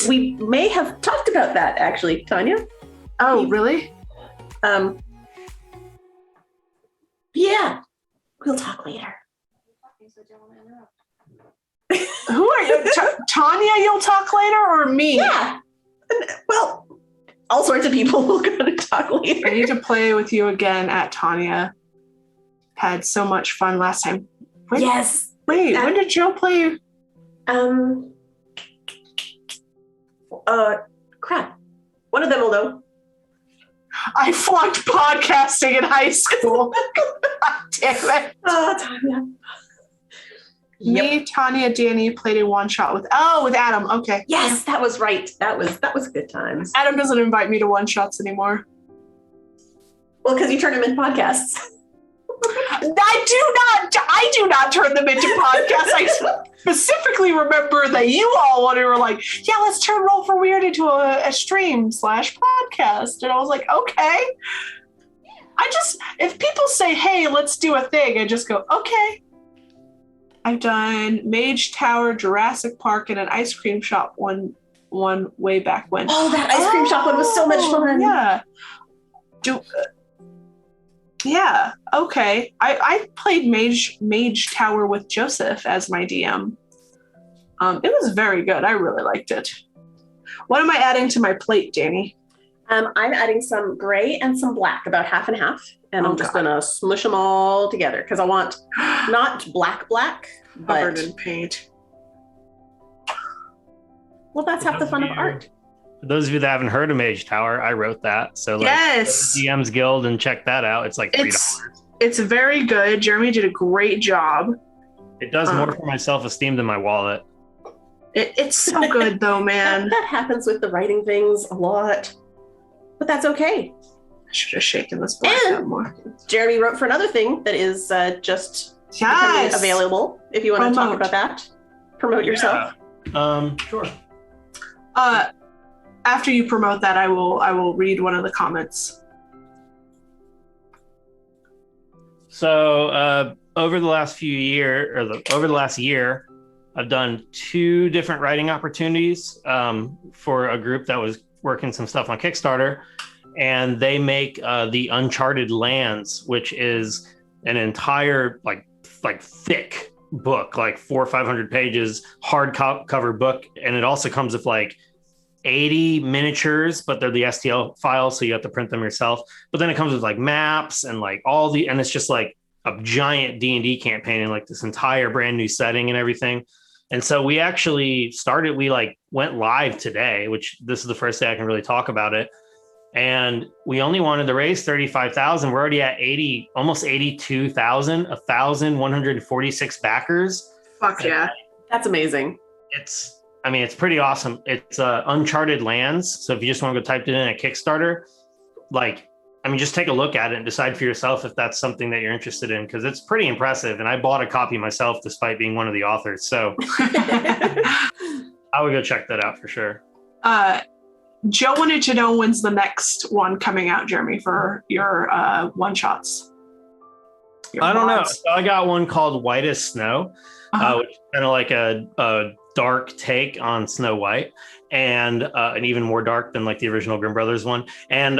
We may have talked about that actually, Tanya. Oh, really? Yeah, we'll talk later. Who are you? Tanya, you'll talk later, or me? Yeah. Well, all sorts of people will go to talk later. I need to play with you again at Tanya. Had so much fun last time. Yes. Wait, when did Joe play? Crap. One of them will know. I flunked podcasting in high school. God damn it. Oh, Tanya. Me, Tanya, Danie played a one-shot with Adam. Okay. Yes, that was right. That was good times. Adam doesn't invite me to one-shots anymore. Well, because you turn them into podcasts. I do not turn them into podcasts. I specifically remember that you all were like, yeah, let's turn Roll for Weird into a stream / podcast. And I was like, okay. If people say, hey, let's do a thing, I just go, okay. I've done Mage Tower, Jurassic Park, and an ice cream shop one way back when. Oh, that ice cream shop one was so much fun. Yeah. Yeah, okay. I played Mage Tower with Joseph as my DM. It was very good. I really liked it. What am I adding to my plate, Danie? I'm adding some gray and some black, about half and half. And I'm just going to smush them all together because I want not black, but covered in paint. Well, that's half the fun of art. For those of you that haven't heard of Mage Tower, I wrote that. So yes, DM's Guild and check that out. It's like $3. It's very good. Jeremy did a great job. It does more for my self-esteem than my wallet. It's so good though, man. That happens with the writing things a lot, but that's okay. I should have shaken this black out more. Jeremy wrote for another thing that is just becoming available. If you want to talk about that, promote yourself. Sure. After you promote that, I will read one of the comments. So over the last year, I've done 2 different writing opportunities for a group that was working some stuff on Kickstarter, and they make the Uncharted Lands, which is an entire like thick book, like 400 or 500 pages, hardcover book, and it also comes with like 80 miniatures, but they're the STL files, so you have to print them yourself. But then it comes with like maps and like and it's just like a giant D&D campaign in like this entire brand new setting and everything. And so we actually went live today, which this is the first day I can really talk about it. And we only wanted to raise 35,000. We're already at almost 82,000, 1,146 backers. Fuck yeah. That's amazing. It's pretty awesome. It's Uncharted Lands. So if you just want to go type it in at Kickstarter, just take a look at it and decide for yourself if that's something that you're interested in, because it's pretty impressive. And I bought a copy myself despite being one of the authors. So I would go check that out for sure. Joe wanted to know when's the next one coming out, Jeremy, for your one-shots. I don't know. So I got one called White as Snow, which is kind of like a dark take on Snow White, and even more dark than like the original Grimm Brothers one. And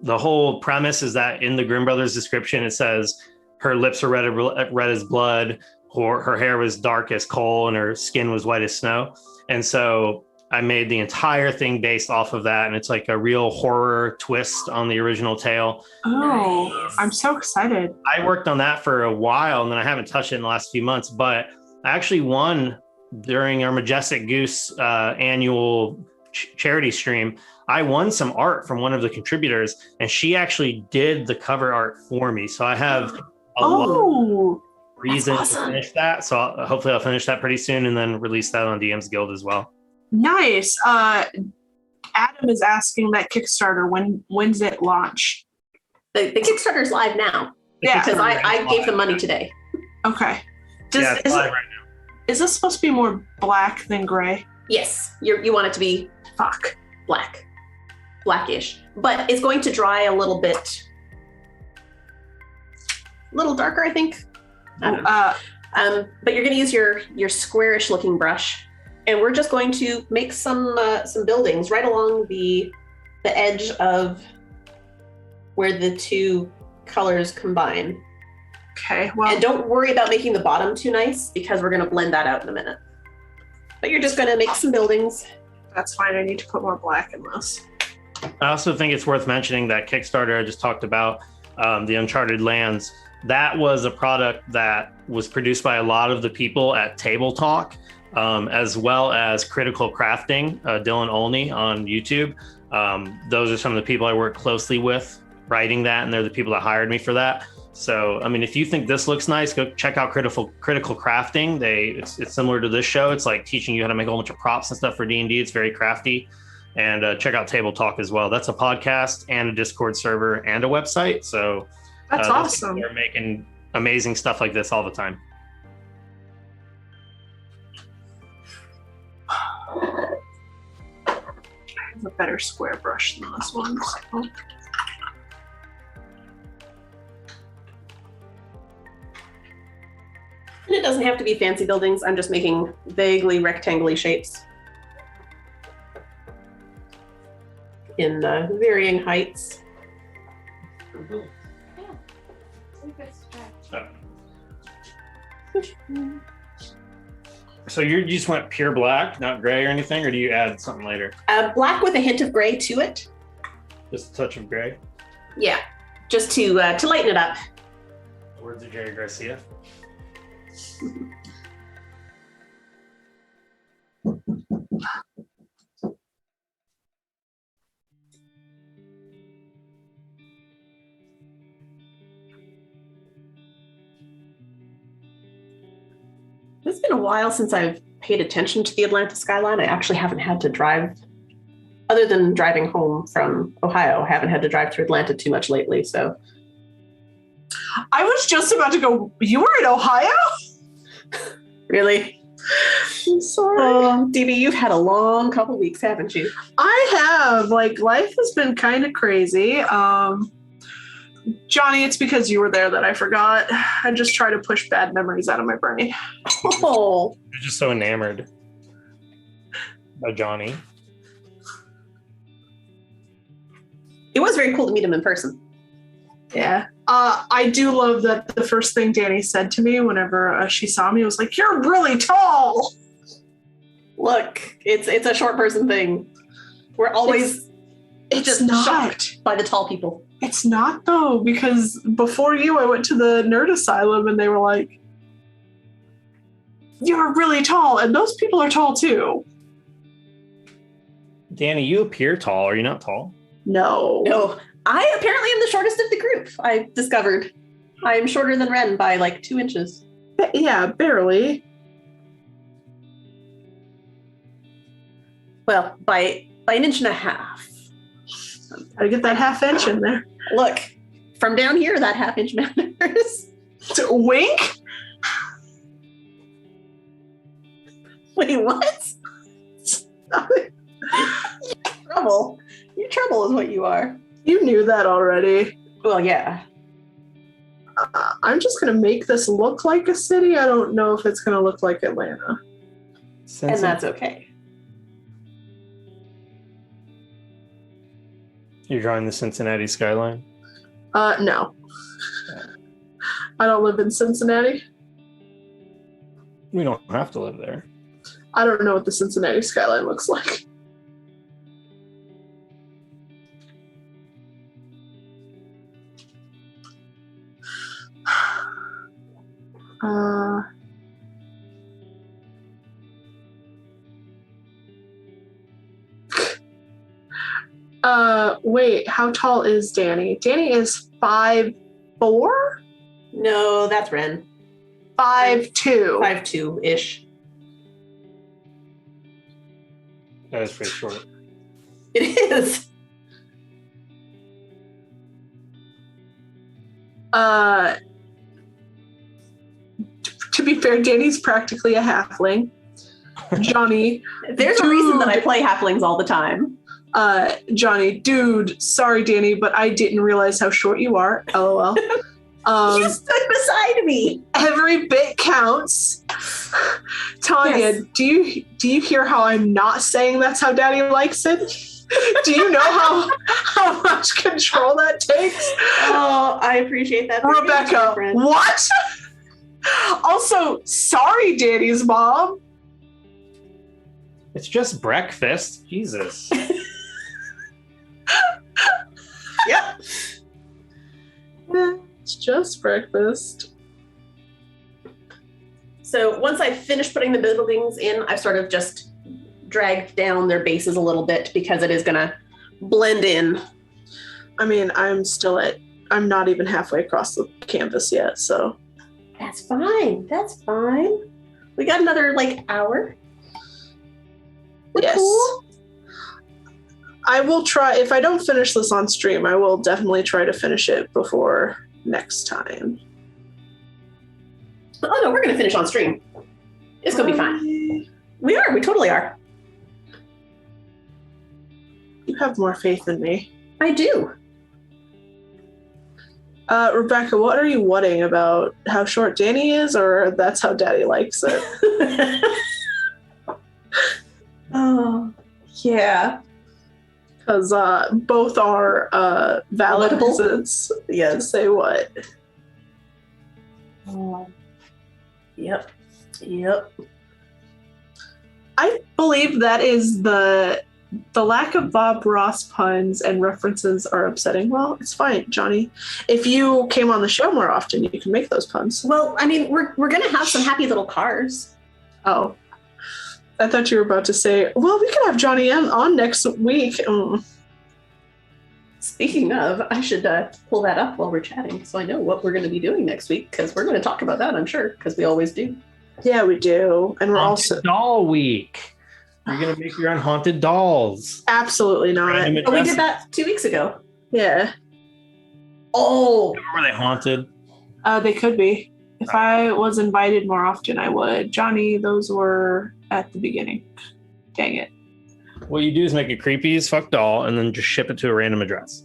the whole premise is that in the Grimm Brothers description, it says her lips are red as blood, her hair was dark as coal, and her skin was white as snow. And so I made the entire thing based off of that, and it's like a real horror twist on the original tale. Oh, nice. I'm so excited. I worked on that for a while, and then I haven't touched it in the last few months, but I actually won during our Majestic Goose annual charity stream. I won some art from one of the contributors, and she actually did the cover art for me. So I have a lot of reason to finish that. So hopefully I'll finish that pretty soon and then release that on DM's Guild as well. Nice. Adam is asking that Kickstarter, when's it launch? The Kickstarter's live now. Yeah. Because I gave them money today. Okay. It's live right now. Is this supposed to be more black than gray? Yes. You want it to be blackish. But it's going to dry a little bit. A little darker, I think. I don't know. But you're going to use your squarish looking brush. and we're just going to make some buildings right along the edge of where the two colors combine. Okay, well. And don't worry about making the bottom too nice because we're going to blend that out in a minute. But you're just going to make some buildings. That's fine. I need to put more black in this. I also think it's worth mentioning that Kickstarter I just talked about, the Uncharted Lands, that was a product that was produced by a lot of the people at Table Talk, as well as Critical Crafting, Dylan Olney on YouTube. Those are some of the people I work closely with writing that, and they're the people that hired me for that. So, I mean, if you think this looks nice, go check out Critical Crafting. It's similar to this show. It's like teaching you how to make a whole bunch of props and stuff for D&D. It's very crafty. And check out Table Talk as well. That's a podcast and a Discord server and a website. So that's awesome. They're making amazing stuff like this all the time. I have a better square brush than this one. So. And it doesn't have to be fancy buildings. I'm just making vaguely rectangular shapes in varying heights. So you just went pure black, not gray or anything, or do you add something later? Black with a hint of gray to it. Just a touch of gray? Yeah, just to lighten it up. Words of Jerry Garcia. It's been a while since I've paid attention to the Atlanta skyline. I actually haven't had to drive, other than driving home from Ohio, I haven't had to drive through Atlanta too much lately, so. I was just about to go, you were in Ohio? Really? I'm sorry. Dee, you've had a long couple weeks, haven't you? I have. Like, life has been kind of crazy. Johnny, it's because you were there that I forgot. I just try to push bad memories out of my brain. Oh. You're just so enamored by Johnny. It was very cool to meet him in person. Yeah. I do love that the first thing Danie said to me whenever she saw me was like, "You're really tall." Look, it's a short person thing. We're always it's just not shocked by the tall people. It's not though, because before you, I went to the nerd asylum and they were like, "You're really tall," and those people are tall too. Danie, you appear tall. Are you not tall? No. I apparently am the shortest of the group. I've discovered I'm shorter than Ren by like 2 inches. Yeah, barely. Well, by an inch and a half. Gotta get that half inch in there. Look, from down here, that half inch matters. Wink? Wait, what? Trouble. You're trouble is what you are. You knew that already. Well, yeah. I'm just going to make this look like a city. I don't know if it's going to look like Atlanta. And that's okay. You're drawing the Cincinnati skyline? No. I don't live in Cincinnati. We don't have to live there. I don't know what the Cincinnati skyline looks like. Wait, how tall is Danie? Danie is 5'4"? No, that's Ren. 5'2". 5'2"-ish. That is pretty short. It is. To be fair, Danie's practically a halfling. Johnny. There's a reason that I play halflings all the time. Johnny, dude, sorry, Danie, but I didn't realize how short you are. LOL. You stood beside me. Every bit counts. Tanya, Yes. do you hear how I'm not saying that's how Daddy likes it? Do you know how much control that takes? Oh, I appreciate that. Rebecca, what? Also, sorry, Danny's mom. It's just breakfast. Jesus. Yep. It's just breakfast. So once I finish putting the buildings in, I've sort of just dragged down their bases a little bit because it is going to blend in. I mean, I'm not even halfway across the canvas yet, so. That's fine. That's fine. We got another hour. We're Yes. cool. I will try, if I don't finish this on stream, I will definitely try to finish it before next time. Oh no, we're going to finish on stream. It's going to be fine. We are. We totally are. You have more faith in me. I do. Rebecca, what are you whatting about? How short Danie is, or that's how Daddy likes it? Oh, yeah. Because both are valid Relatable? reasons. Yeah, to say what? Yep. Yep. I believe that is the lack of Bob Ross puns and references are upsetting. Well, it's fine, Johnny. If you came on the show more often, you can make those puns. Well, I mean, we're going to have some happy little cars. Oh. I thought you were about to say, well, we could have Johnny on next week. Speaking of, I should pull that up while we're chatting so I know what we're going to be doing next week because we're going to talk about that, I'm sure, because we always do. Yeah, we do. And we're Haunted also... Doll Week. You're going to make your own haunted dolls. Absolutely not. Random Oh, we addresses. did that 2 weeks ago. Yeah. Oh, Were they haunted? They could be. If I was invited more often, I would. Johnny, those were at the beginning. Dang it. What you do is make a creepy as fuck doll and then just ship it to a random address.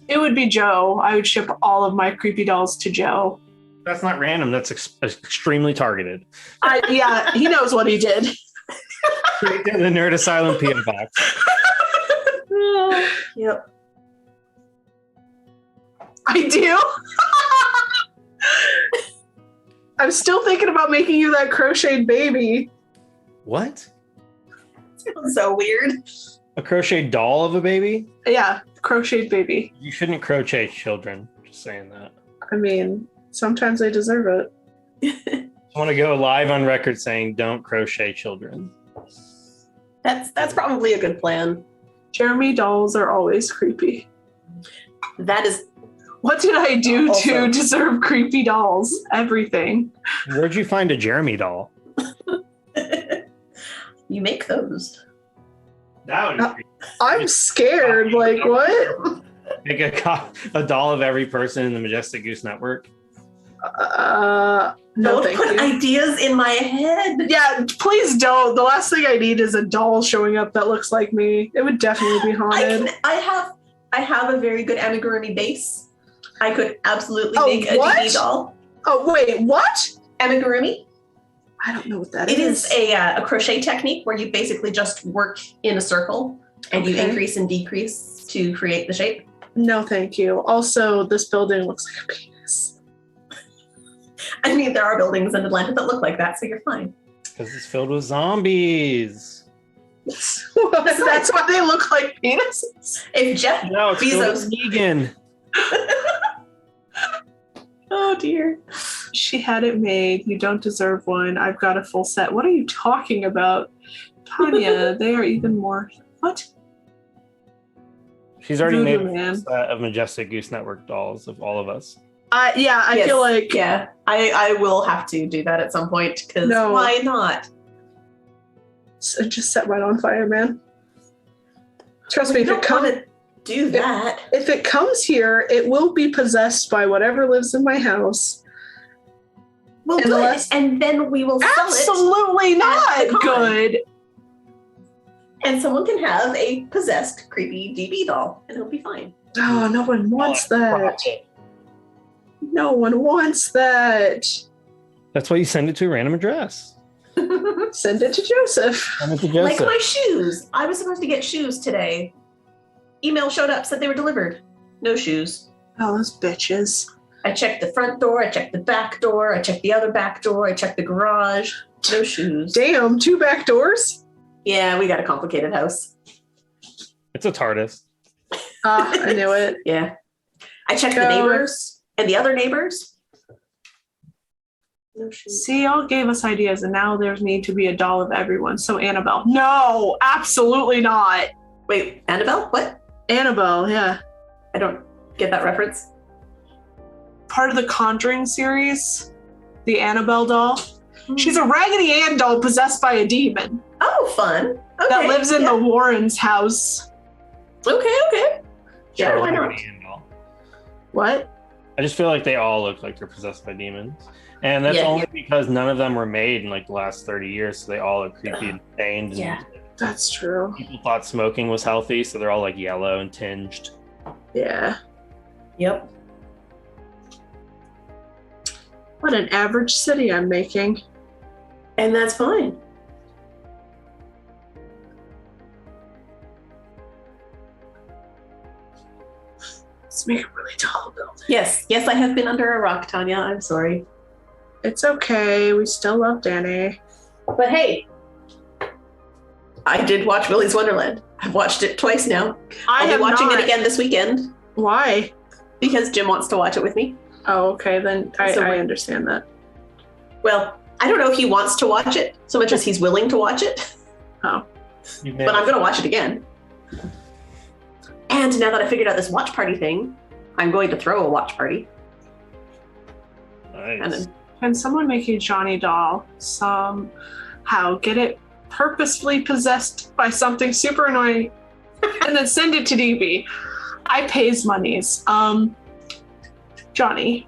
It would be Joe. I would ship all of my creepy dolls to Joe. That's not random. That's extremely targeted. Yeah, he knows what he did. Straight to the Nerd Asylum PM box. yep. I do. I'm still thinking about making you that crocheted baby. What? Sounds so weird. A crocheted doll of a baby? Yeah, crocheted baby. You shouldn't crochet children. Just saying that. I mean, sometimes they deserve it. I want to go live on record saying don't crochet children. That's probably a good plan. Jeremy dolls are always creepy. That is. What did I do Also- to deserve creepy dolls? Everything. Where'd you find a Jeremy doll? You make those. That would be I'm scared. Like, what? make a doll of every person in the Majestic Goose Network. No, Don't thank put you. ideas in my head. Yeah, please don't. The last thing I need is a doll showing up that looks like me. It would definitely be haunted. I have a very good amigurumi base. I could absolutely Oh, make a what? DD doll. Oh, wait, what? Amigurumi. I don't know what that It is. is a crochet technique where you basically just work in a circle and you Okay. increase and decrease to create the shape. No, thank you. Also, this building looks like a penis. I mean, there are buildings in Atlanta that look like that, so you're fine. Because it's filled with zombies. That's why they look like penises. If Jeff No, it's filled Bezos. with vegan. Oh dear. She had it made. You don't deserve one. I've got a full set. What are you talking about? Tanya, they are even more. What? She's already Voodoo made a Man. set of Majestic Goose Network dolls of all of us. Yeah, I Yes. feel like. Yeah, I will have to do that at some point because No. why not? It just set right on fire, man. Trust me, You don't want to do that. if it comes here, it will be possessed by whatever lives in my house. Well, good. Unless- And then we will sell it, Absolutely not at the con. good. and someone can have a possessed, creepy DB doll, and it'll be fine. Oh, no one wants that. No one wants that. That's why you send it to a random address. Send it to Joseph. Send it to Like Joseph. my shoes. I was supposed to get shoes today. Email showed up, said they were delivered. No shoes. Oh, those bitches. I checked the front door. I checked the back door. I checked the other back door. I checked the garage. No shoes. Damn, 2 back doors? Yeah, we got a complicated house. It's a TARDIS. I knew it. Yeah. I checked the neighbors and the other neighbors. No shoes. See, y'all gave us ideas, and now there's need to be a doll of everyone. So Annabelle. No, absolutely not. Wait, Annabelle? What? Annabelle, yeah. I don't get that reference. Part of the Conjuring series, the Annabelle doll. She's a Raggedy Ann doll possessed by a demon Oh, fun. Okay. that lives in the Warrens' house. Okay. Yeah, Sure, why not? Raggedy Ann doll. What? I just feel like they all look like they're possessed by demons. And that's Yeah. only because none of them were made in like the last 30 years. So they all look creepy and stained. And Yeah. That's true. people thought smoking was healthy. So they're all like yellow and tinged. Yeah. Yep. What an average city I'm making. And that's fine. Let's make a really tall building. Yes, I have been under a rock, Tanya. I'm sorry. It's okay. We still love Danie. But hey, I did watch Willy's Wonderland. I've watched it twice now. I'll be watching it again this weekend Why? because Jim wants to watch it with me. Oh, okay. Then I So we're- understand that. Well, I don't know if he wants to watch it so much as he's willing to watch it, Oh. but I'm going to watch it again. And now that I figured out this watch party thing, I'm going to throw a watch party. And Nice. then, Can someone make a Johnny doll somehow, get it purposefully possessed by something super annoying, and then send it to DB? I pays monies. Johnny.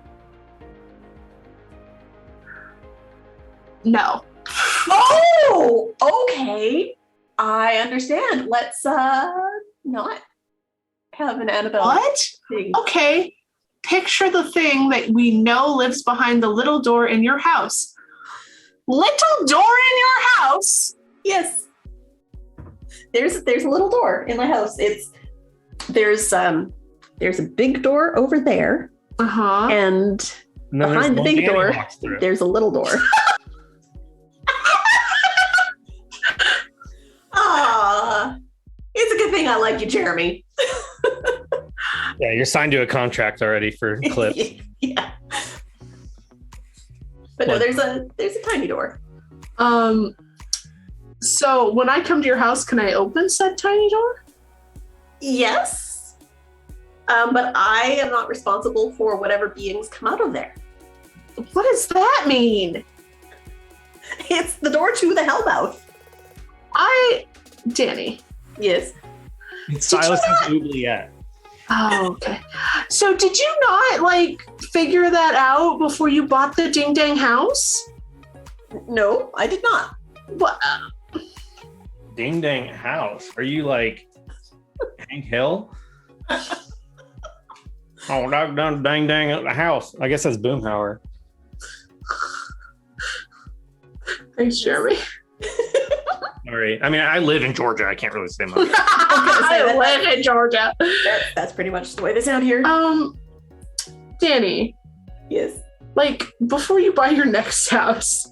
No. oh, okay. I understand. Let's not have an Annabelle What? thing. Okay. Picture the thing that we know lives behind the little door in your house. Little door in your house? Yes. There's a little door in my house. There's a big door over there, Uh-huh. and And then behind the there's big one Danie door, walks through. there's a little door. Ah, it's a good thing I like you, Jeremy. Yeah, you're signed to a contract already for clips. Yeah. But no, What? there's a tiny door. So when I come to your house, can I open said tiny door? Yes. But I am not responsible for whatever beings come out of there. What does that mean? It's the door to the hellmouth. Danie. Yes. Silas is oubliette. Oh, okay. So did you not figure that out before you bought the ding dang house? No, I did not. What? Ding dang house. Are you like Hank Hill? Oh, dang dang at the house. I guess that's Boomhauer. Thanks, Jeremy. Sorry. I mean, I live in Georgia. I can't really say much. I live in Georgia. That's pretty much the way they sound here. Danie, Yes. before you buy your next house,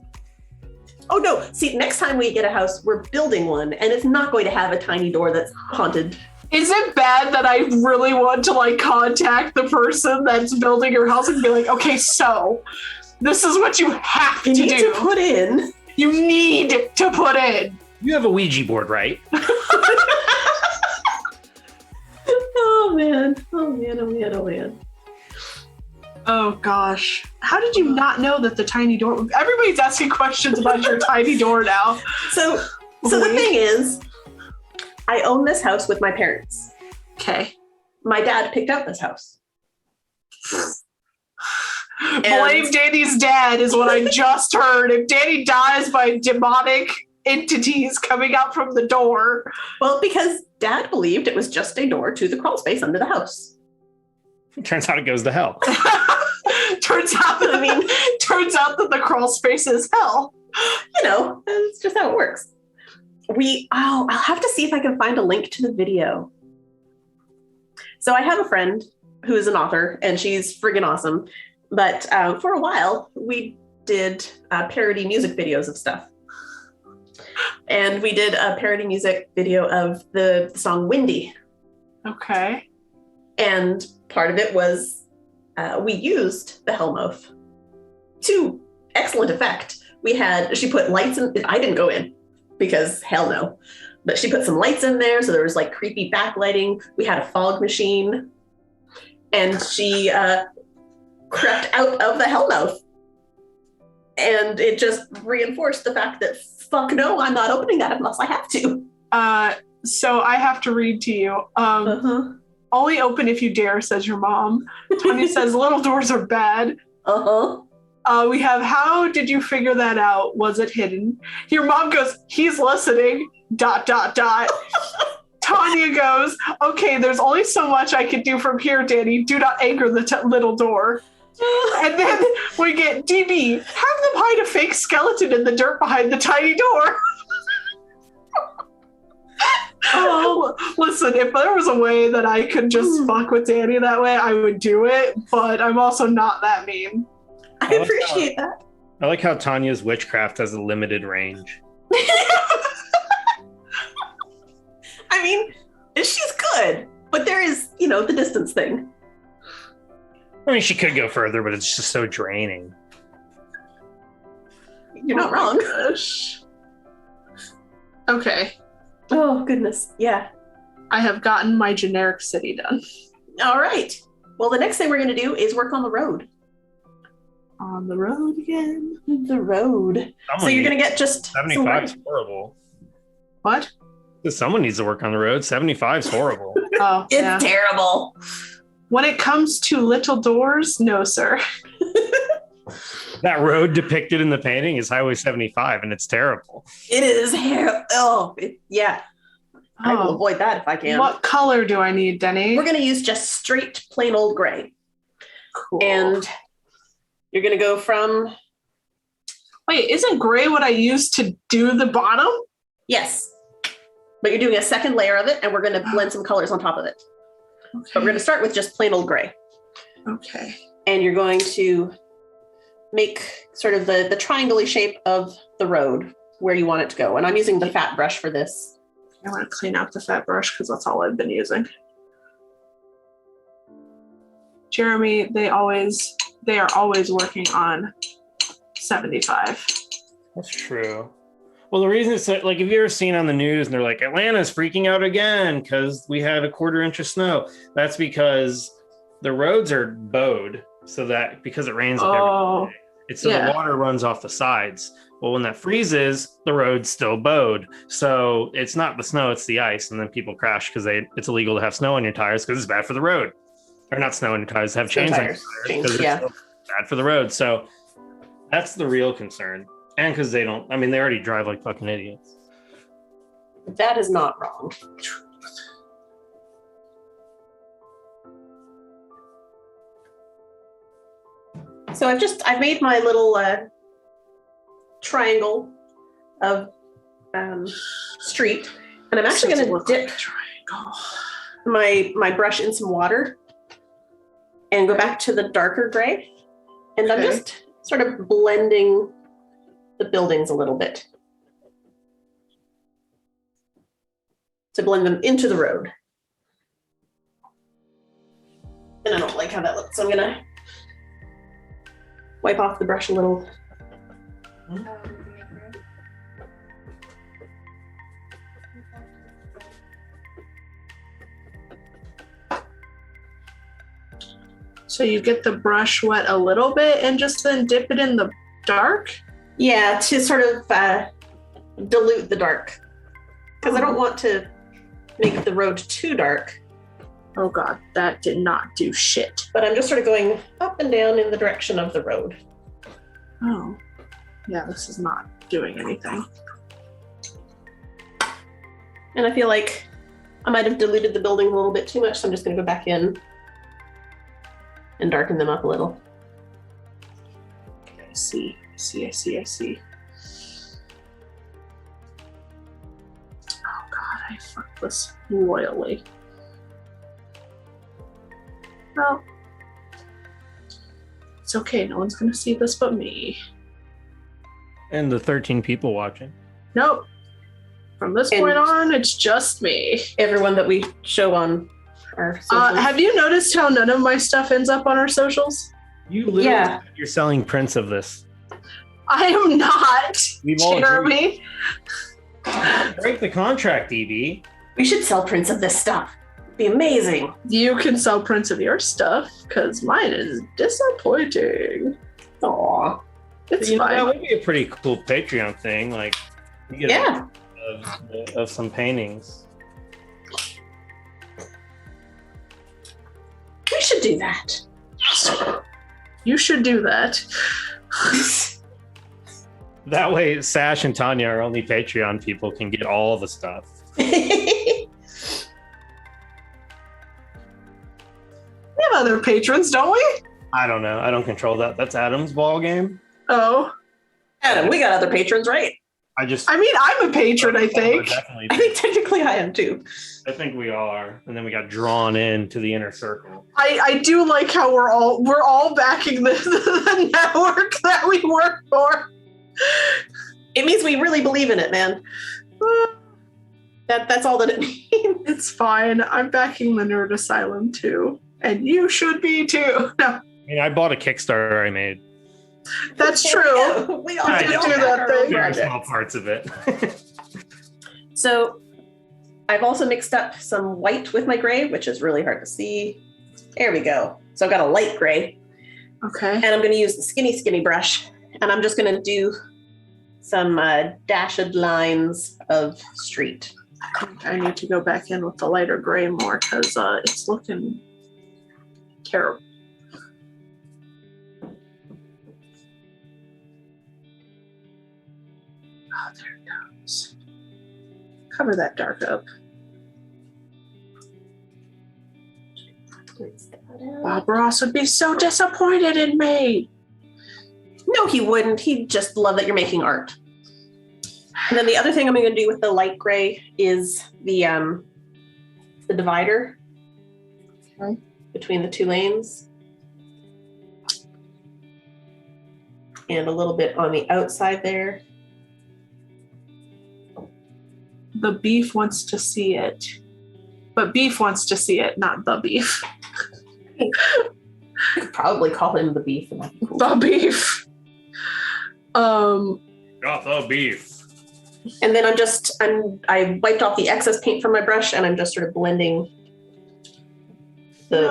Oh no, see, next time we get a house, we're building one, and it's not going to have a tiny door that's haunted. is it bad that I really want to contact the person that's building your house and be like, okay, so this is what you have You to need do. to put in. You need to put in. You have a Ouija board, right? Oh man, oh man, oh man, oh man. Oh gosh. How did you not know that the tiny door? Everybody's asking questions about your tiny door now. So the Wait. thing is, I own this house with my parents. Okay. My dad picked up this house. Blame Danie's dad is what I just heard. If Danie dies by demonic entities coming out from the door. Well, because dad believed it was just a door to the crawl space under the house. Turns out it goes to hell. Turns out that the crawl space is hell. You know, It's just how it works. I'll have to see if I can find a link to the video. So I have a friend who is an author, and she's friggin' awesome. But for a while, we did parody music videos of stuff. And we did a parody music video of the song Windy. Okay. And part of it was we used the Hellmouth to excellent effect. She put lights in, I didn't go in because hell no. But she put some lights in there, so there was like creepy backlighting. We had a fog machine. And she crept out of the Hellmouth. And it just reinforced the fact that, fuck no, I'm not opening that unless I have to. So I have to read to you. Only open if you dare, says your mom. Tanya says, little doors are bad. We have, how did you figure that out? Was it hidden? Your mom goes, he's listening, ... Tanya goes, okay, there's only so much I can do from here, Danie. Do not anger the little door. And then we get DB, have them hide a fake skeleton in the dirt behind the tiny door. Oh, listen, if there was a way that I could just fuck with Danie that way, I would do it, but I'm also not that mean. I appreciate that. I like how Tanya's witchcraft has a limited range. I mean, she's good, but there is, the distance thing. I mean, she could go further, but it's just so draining. You're not wrong. Gosh. Okay. Oh, goodness. Yeah. I have gotten my generic city done. All right. Well, the next thing we're going to do is work on the road. On the road again. The road. So you're going to get just 75 is horrible. What? Someone needs to work on the road. 75 is horrible. Oh, it's terrible. When it comes to little doors, no, sir. That road depicted in the painting is Highway 75, and it's terrible. It is terrible. Yeah. I will avoid that if I can. What color do I need, Danie? We're going to use just straight, plain old gray. Cool. And you're going to go from... Wait, isn't gray what I used to do the bottom? Yes. But you're doing a second layer of it, and we're going to blend some colors on top of it. Okay. But we're going to start with just plain old gray. Okay. And you're going to make sort of the triangle-y shape of the road where you want it to go. And I'm using the fat brush for this. I want to clean out the fat brush because that's all I've been using. Jeremy, they are always working on 75. That's true. Well, the reason it's like, if you ever seen on the news and they're like, Atlanta's freaking out again because we had a 1/4 inch of snow. That's because the roads are bowed so that because it rains every day. It's so the water runs off the sides. Well, when that freezes, the road's still bowed. So it's not the snow, it's the ice. And then people crash because it's illegal to have snow on your tires because it's bad for the road. Or not snow on your tires, have chains on your tires because it's bad for the road. So that's the real concern. And because they already drive like fucking idiots. That is not wrong. So I've made my little triangle of street, and I'm actually going to dip my brush in some water and go back to the darker gray. And I'm just sort of blending the buildings a little bit to blend them into the road. And I don't like how that looks, so I'm gonna wipe off the brush a little. So you get the brush wet a little bit and just then dip it in the dark? Yeah, to sort of dilute the dark. Because I don't want to make the road too dark. Oh God, that did not do shit. But I'm just sort of going up and down in the direction of the road. Oh. Yeah, this is not doing anything. And I feel like I might have diluted the building a little bit too much, so I'm just going to go back in and darken them up a little. I see. I fucked this royally. Well, it's okay. No one's gonna see this but me. And the 13 people watching. Nope. From this point on, it's just me. Everyone that we show on our socials. Have you noticed how none of my stuff ends up on our socials? You literally you're selling prints of this. I am not, We've all Jeremy. Break the contract, DB. We should sell prints of this stuff. It'd be amazing. You can sell prints of your stuff, because mine is disappointing. Aw. It's That fine. would be a pretty cool Patreon thing. Like, you get of some paintings. We should do that. You should do that. That way, Sash and Tanya, our only Patreon people, can get all the stuff. We have other patrons, don't we? I don't know. I don't control that. That's Adam's ball game. Oh. Adam, we got other patrons, right? I mean, I'm a patron, I think. Definitely. I think technically I am too. I think we all are. And then we got drawn into the inner circle. I do like how we're all backing the network that we work for. It means we really believe in it, man. That's all that it means. It's fine. I'm backing the Nerd Asylum too. And you should be too. No, I mean, I bought a Kickstarter I made. that's true. Yeah, we all I do did do that thing. Very small parts of it. So I've also mixed up some white with my gray, which is really hard to see. There we go. So I've got a light gray, Okay. and I'm going to use the skinny brush, and I'm just going to do some dashed lines of street. I think I need to go back in with the lighter gray more because it's looking terrible. Oh, there it goes. Cover that dark up. Bob Ross would be so disappointed in me. No, he wouldn't. He'd just love that you're making art. And then the other thing I'm going to do with the light gray is the divider between the two lanes. And a little bit on the outside there. The beef wants to see it. But beef wants to see it, not the beef. You could probably call him the beef. And that'd be cool. The beef. Got the beef. And then I wiped off the excess paint from my brush, and I'm just sort of blending the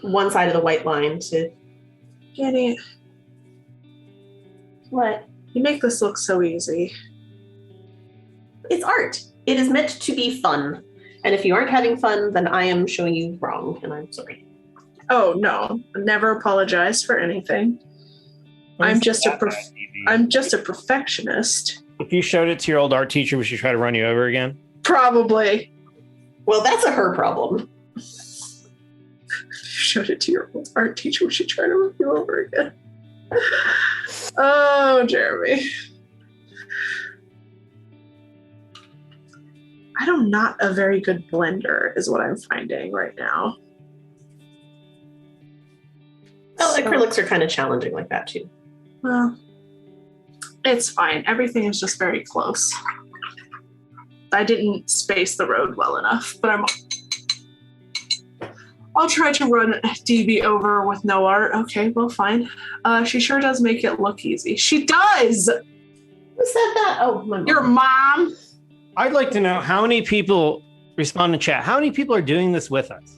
one side of the white line to Get it. what? You make this look so easy. It's art. It is meant to be fun. And if you aren't having fun, then I am showing you wrong, and I'm sorry. Oh no, never apologize for anything. I'm just a perfectionist. If you showed it to your old art teacher, would she try to run you over again? Probably. Well, that's a her problem. You showed it to your old art teacher. We should try to run you over again. Oh, Jeremy. I'm not a very good blender, is what I'm finding right now. Well, acrylics are kind of challenging like that too. Well, it's fine. Everything is just very close. I didn't space the road well enough, but I'll try to run DB over with no art. Okay, well, fine. She sure does make it look easy. She does! Who said that? Oh, my mom. Your mom? I'd like to know how many people respond in chat. How many people are doing this with us?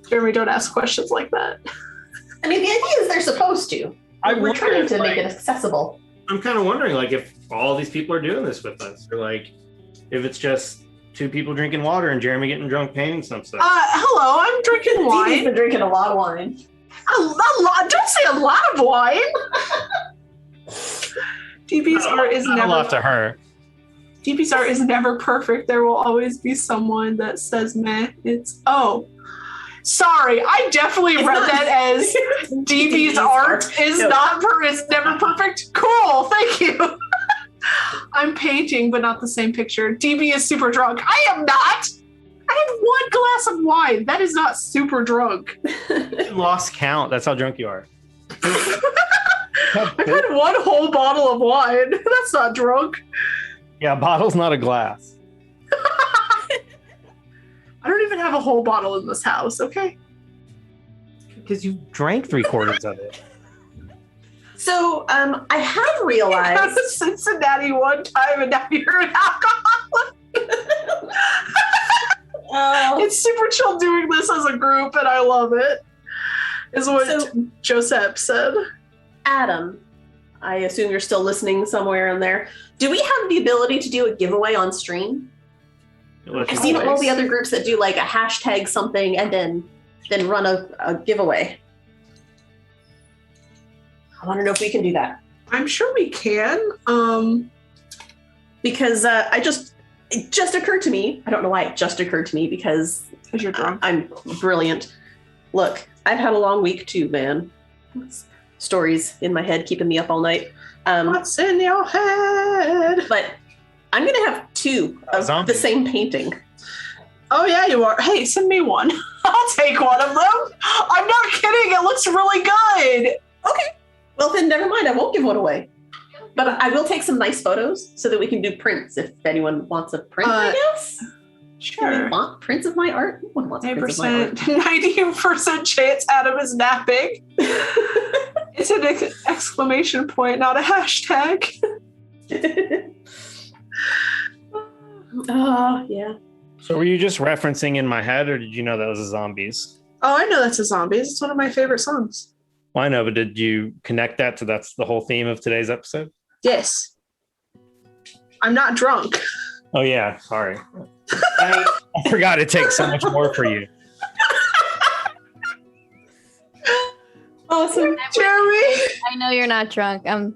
Jeremy, don't ask questions like that. I mean, the idea is they're supposed to. We're trying to make it accessible. I'm kind of wondering, like, if all these people are doing this with us, or like, if it's just two people drinking water and Jeremy getting drunk painting some stuff. Hello, I'm drinking Dee's wine. been drinking a lot of wine. A lot. Don't say a lot of wine. DB's art is Not a never lot to her. DB's art is never perfect. There will always be someone that says meh. Sorry, I definitely read that as DB's art is No. is never perfect. Cool, thank you. I'm painting, but not the same picture. DB is super drunk. I am not. I had one glass of wine. That is not super drunk. You lost count. That's how drunk you are. I've had one whole bottle of wine. That's not drunk. Yeah, bottle's not a glass. I don't even have a whole bottle in this house, okay? Because you drank 3/4 of it. So I have I realized. was in Cincinnati one time, and now you're an alcoholic. It's super chill doing this as a group, and I love it. Is what Joseph said. Adam, I assume you're still listening somewhere in there. Do we have the ability to do a giveaway on stream? I've seen all the other groups that do like a hashtag something and then run a giveaway. I want to know if we can do that. I'm sure we can. Because it just occurred to me. I don't know why it just occurred to me because You're drunk. I'm brilliant. Look, I've had a long week too, man. Stories in my head keeping me up all night. What's in your head? But I'm going to have 2 of the same painting. Oh, yeah, you are. Hey, send me one. I'll take one of them. I'm not kidding. It looks really good. Okay. Well, then never mind. I won't give one away. But I will take some nice photos so that we can do prints if anyone wants a print, I guess. Do Sure. we want prints of my art? No one wants prints of my art. 90% chance Adam is napping. It's an exclamation point, not a hashtag. Oh, yeah. So were you just referencing in my head, or did you know that was the Zombies? Oh, I know that's a Zombies. It's one of my favorite songs. Well, I know, but did you connect that to that's the whole theme of today's episode? Yes. I'm not drunk. Oh, yeah. Sorry. I forgot it takes so much more for you. Awesome. Jeremy. I know you're not drunk. Thank you.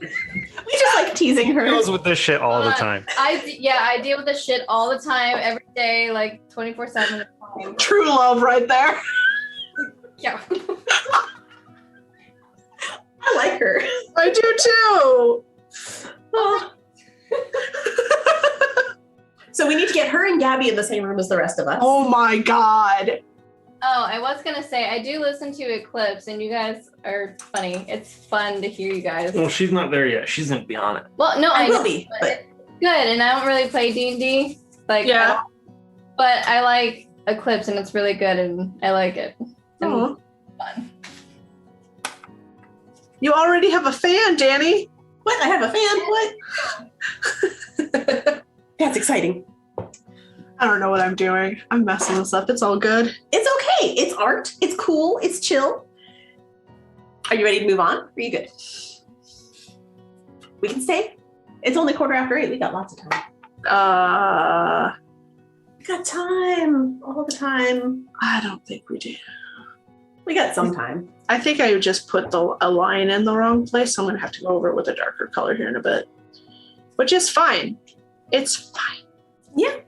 We just like teasing her. He deals with this shit all the time. I deal with this shit all the time, every day, like 24/7. True love right there. Yeah. I like her. I do too. Oh. So we need to get her and Gabby in the same room as the rest of us. Oh my God. Oh, I was gonna say I do listen to Eclipse, and you guys are funny. It's fun to hear you guys. Well, she's not there yet. She's going to be on it. Well, no, I will know, be, but it's good. And I don't really play D&D, like, Yeah. but I like Eclipse, and it's really good, and I like it. And Aw. it's fun. You already have a fan, Danie. What? I have a fan? What? That's exciting. I don't know what I'm doing. I'm messing this up. It's all good. It's okay. It's art. It's cool. It's chill. Are you ready to move on? Are you good? We can stay. It's only 8:15. We got lots of time. We got time. All the time. I don't think we do. We got some time. I think I just put a line in the wrong place. So I'm going to have to go over it with a darker color here in a bit, which is fine. It's fine. Yeah.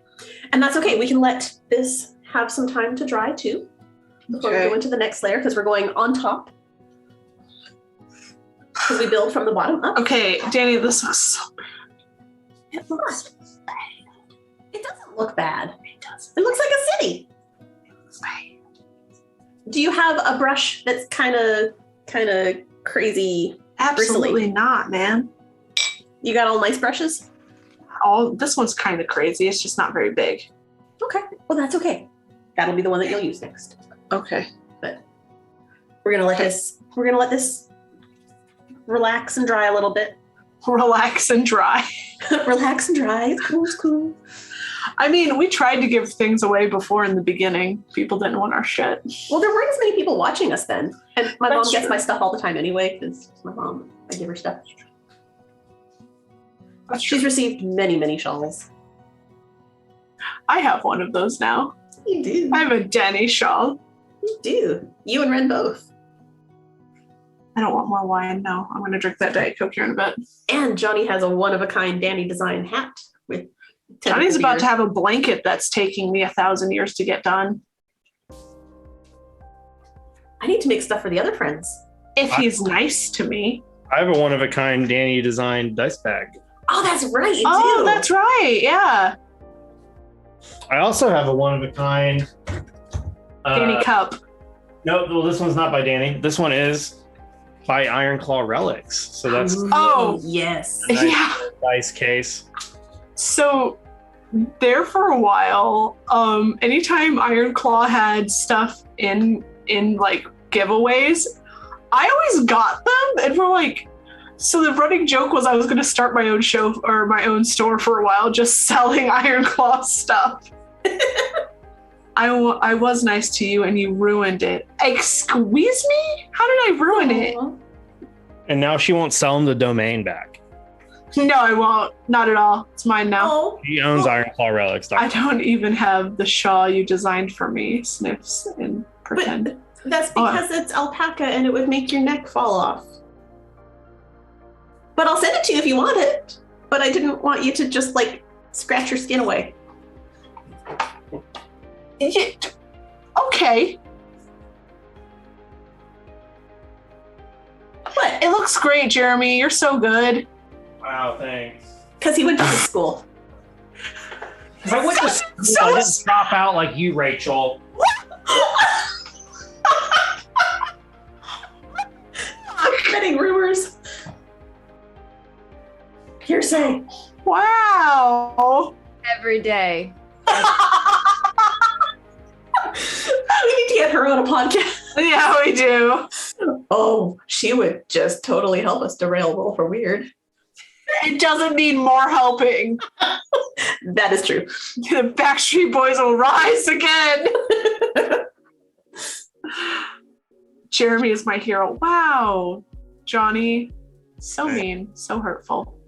And that's okay. We can let this have some time to dry too before we go into the next layer because we're going on top. Because we build from the bottom up. Okay, Danie, this looks so It looks bad. It doesn't look bad. It does. It looks like a city. Do you have a brush that's kind of crazy? absolutely bristly? not, man. You got all nice brushes? This one's kind of crazy. It's just not very big. Okay. Well, that's okay. That'll be the one that you'll use next. Okay. But we're gonna let this relax and dry a little bit. Relax and dry. Relax and dry. It's cool. It's cool. I mean, we tried to give things away before in the beginning. People didn't want our shit. Well, there weren't as many people watching us then, and my That's mom gets true. my stuff all the time anyway. Because my mom, I give her stuff. That's She's true. received many shawls. I have one of those now. You do. I have a Danie shawl. You do. You and Ren both. I don't want more wine now. I'm going to drink that Diet Coke here in a bit. And Johnny has a one-of-a-kind Danie design hat with. Johnny's about beard. to have a blanket that's taking me 1,000 years to get done. I need to make stuff for the other friends. If he's nice to me. I have a one-of-a-kind Danie designed dice bag. Oh, that's right. You Oh, do. that's right. Yeah. I also have a one-of-a-kind... Danie cup. No, well, this one's not by Danie. This one is by Iron Claw Relics. So that's Oh. yes. a nice Yeah. dice case. So there for a while, anytime Iron Claw had stuff in like giveaways, I always got them, and we're like, so the running joke was I was going to start my own show or my own store for a while, just selling Iron Claw stuff. I was nice to you and you ruined it. Excuse me? How did I ruin it? And now she won't sell him the domain back. No, I won't. Not at all. It's mine now. Oh, He owns Iron Claw Relics. I don't even have the shawl you designed for me, Sniffs and Pretend. that's because it's alpaca and it would make your neck fall off. But I'll send it to you if you want it. But I didn't want you to just like scratch your skin away. Yeah. Okay. What? It looks great, Jeremy. You're so good. Wow, thanks. Because he went to this school. I went to school. I didn't drop out like you, Rachel. I'm spreading rumors. Hearsay. Wow. Every day. We need to get her on a podcast. Yeah, we do. Oh, she would just totally help us derail Roll for Weird. It doesn't need more helping. That is true. The Backstreet Boys will rise again. Jeremy is my hero. Wow. Johnny, so mean, so hurtful.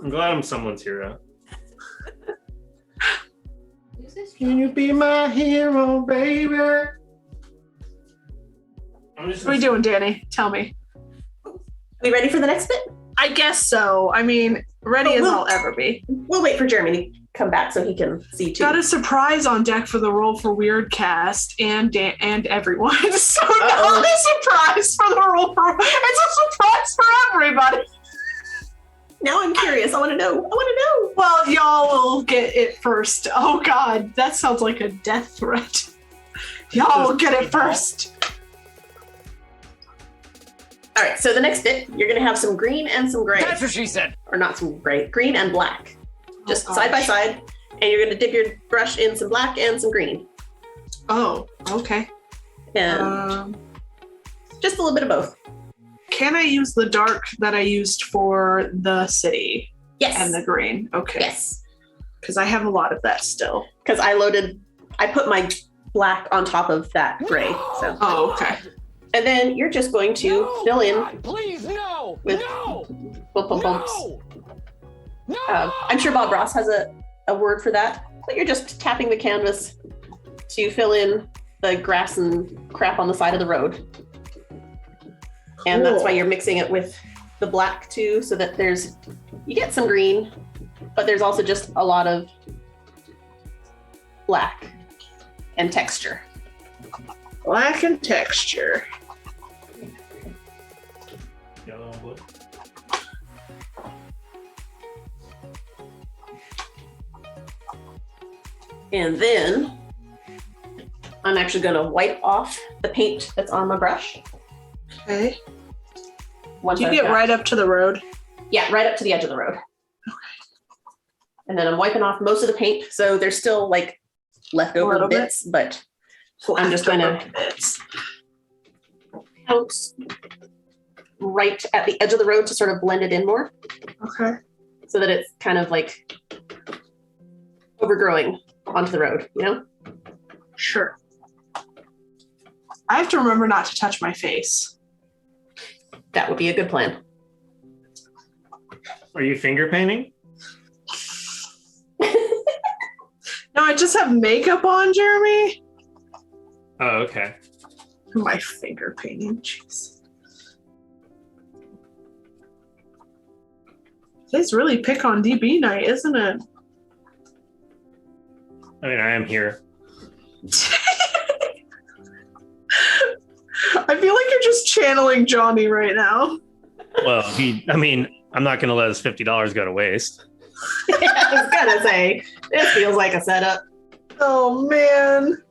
I'm glad I'm someone's hero. Who's this? Can you be my hero, baby? What are we doing, Danie? Tell me. We ready for the next bit? I guess so. I mean, ready as I'll ever be. We'll wait for Jeremy to come back so he can see too. Got a surprise on deck for the Roll for Weird cast and everyone. So not a surprise for the Roll for. It's a surprise for everybody. Now I'm curious. I want to know. Well, y'all will get it first. Oh God, that sounds like a death threat. Y'all will get it first. All right. So the next bit, you're going to have some green and some gray. That's what she said. Or not some gray. Green and black. Just Oh, side by gosh. side. And you're going to dip your brush in some black and some green. Oh, okay. And just a little bit of both. Can I use the dark that I used for the city Yes. and the green? Okay. Yes. Because I have a lot of that still. Because I put my black on top of that gray. So, Oh, okay. and then you're just going to fill in God, please, no. with No. bumps. No. No. I'm sure Bob Ross has a word for that, but you're just tapping the canvas to fill in the grass and crap on the side of the road. And that's why you're mixing it with the black too, so that you get some green, but there's also just a lot of black and texture. Black and texture. Yellow and blue. And then I'm actually going to wipe off the paint that's on my brush. Okay. Once Do you I've get got- right up to the road? Yeah, right up to the edge of the road. And then I'm wiping off most of the paint, so there's still like leftover little bit. bits, but I'm just going to pounce right at the edge of the road to sort of blend it in more, Okay. so that it's kind of like overgrowing onto the road, you know? Sure. I have to remember not to touch my face. That would be a good plan. Are you finger painting? No, I just have makeup on, Jeremy. Oh, okay. My finger painting, jeez. It's really pick on DB night, isn't it? I mean, I am here. I feel like you're just channeling Johnny right now. Well, I'm not going to let his $50 go to waste. I was gonna say, this feels like a setup. Oh man.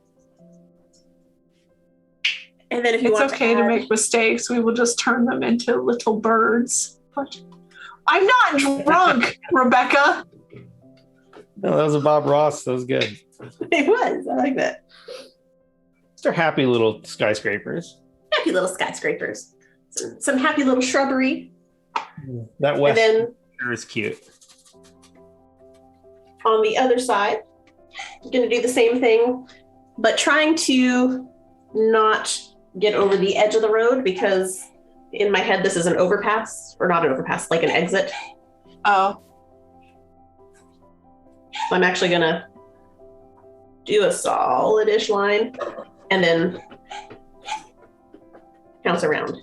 And then if you It's want okay to add- make mistakes. We will just turn them into little birds. I'm not drunk, Rebecca. No, that was a Bob Ross. That was good. It was. I like that. They're happy little skyscrapers. Happy little skyscrapers. Some happy little shrubbery. That And west then sure is cute. on the other side, I'm going to do the same thing, but trying to not get over the edge of the road because in my head, this is an overpass, or not an overpass, like an exit. Oh. So I'm actually going to do a solid-ish line and then bounce around.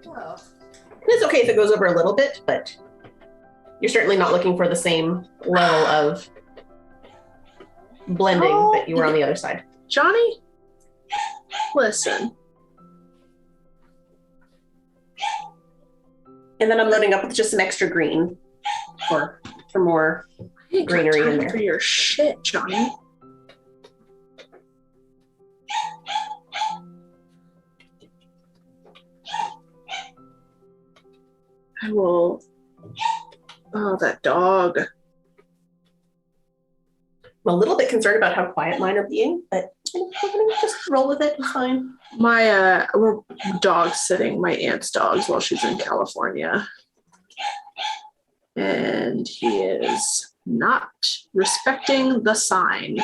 Oh. And it's okay if it goes over a little bit, but you're certainly not looking for the same level of blending that you were on the other side. Johnny, listen. And then I'm loading up with just some extra green for more greenery in there. For your shit, Johnny. I will. Oh, that dog. I'm a little bit concerned about how quiet mine are being, but we're gonna just roll with it. It's fine. We're dog sitting my aunt's dogs while she's in California. And he is not respecting the sign.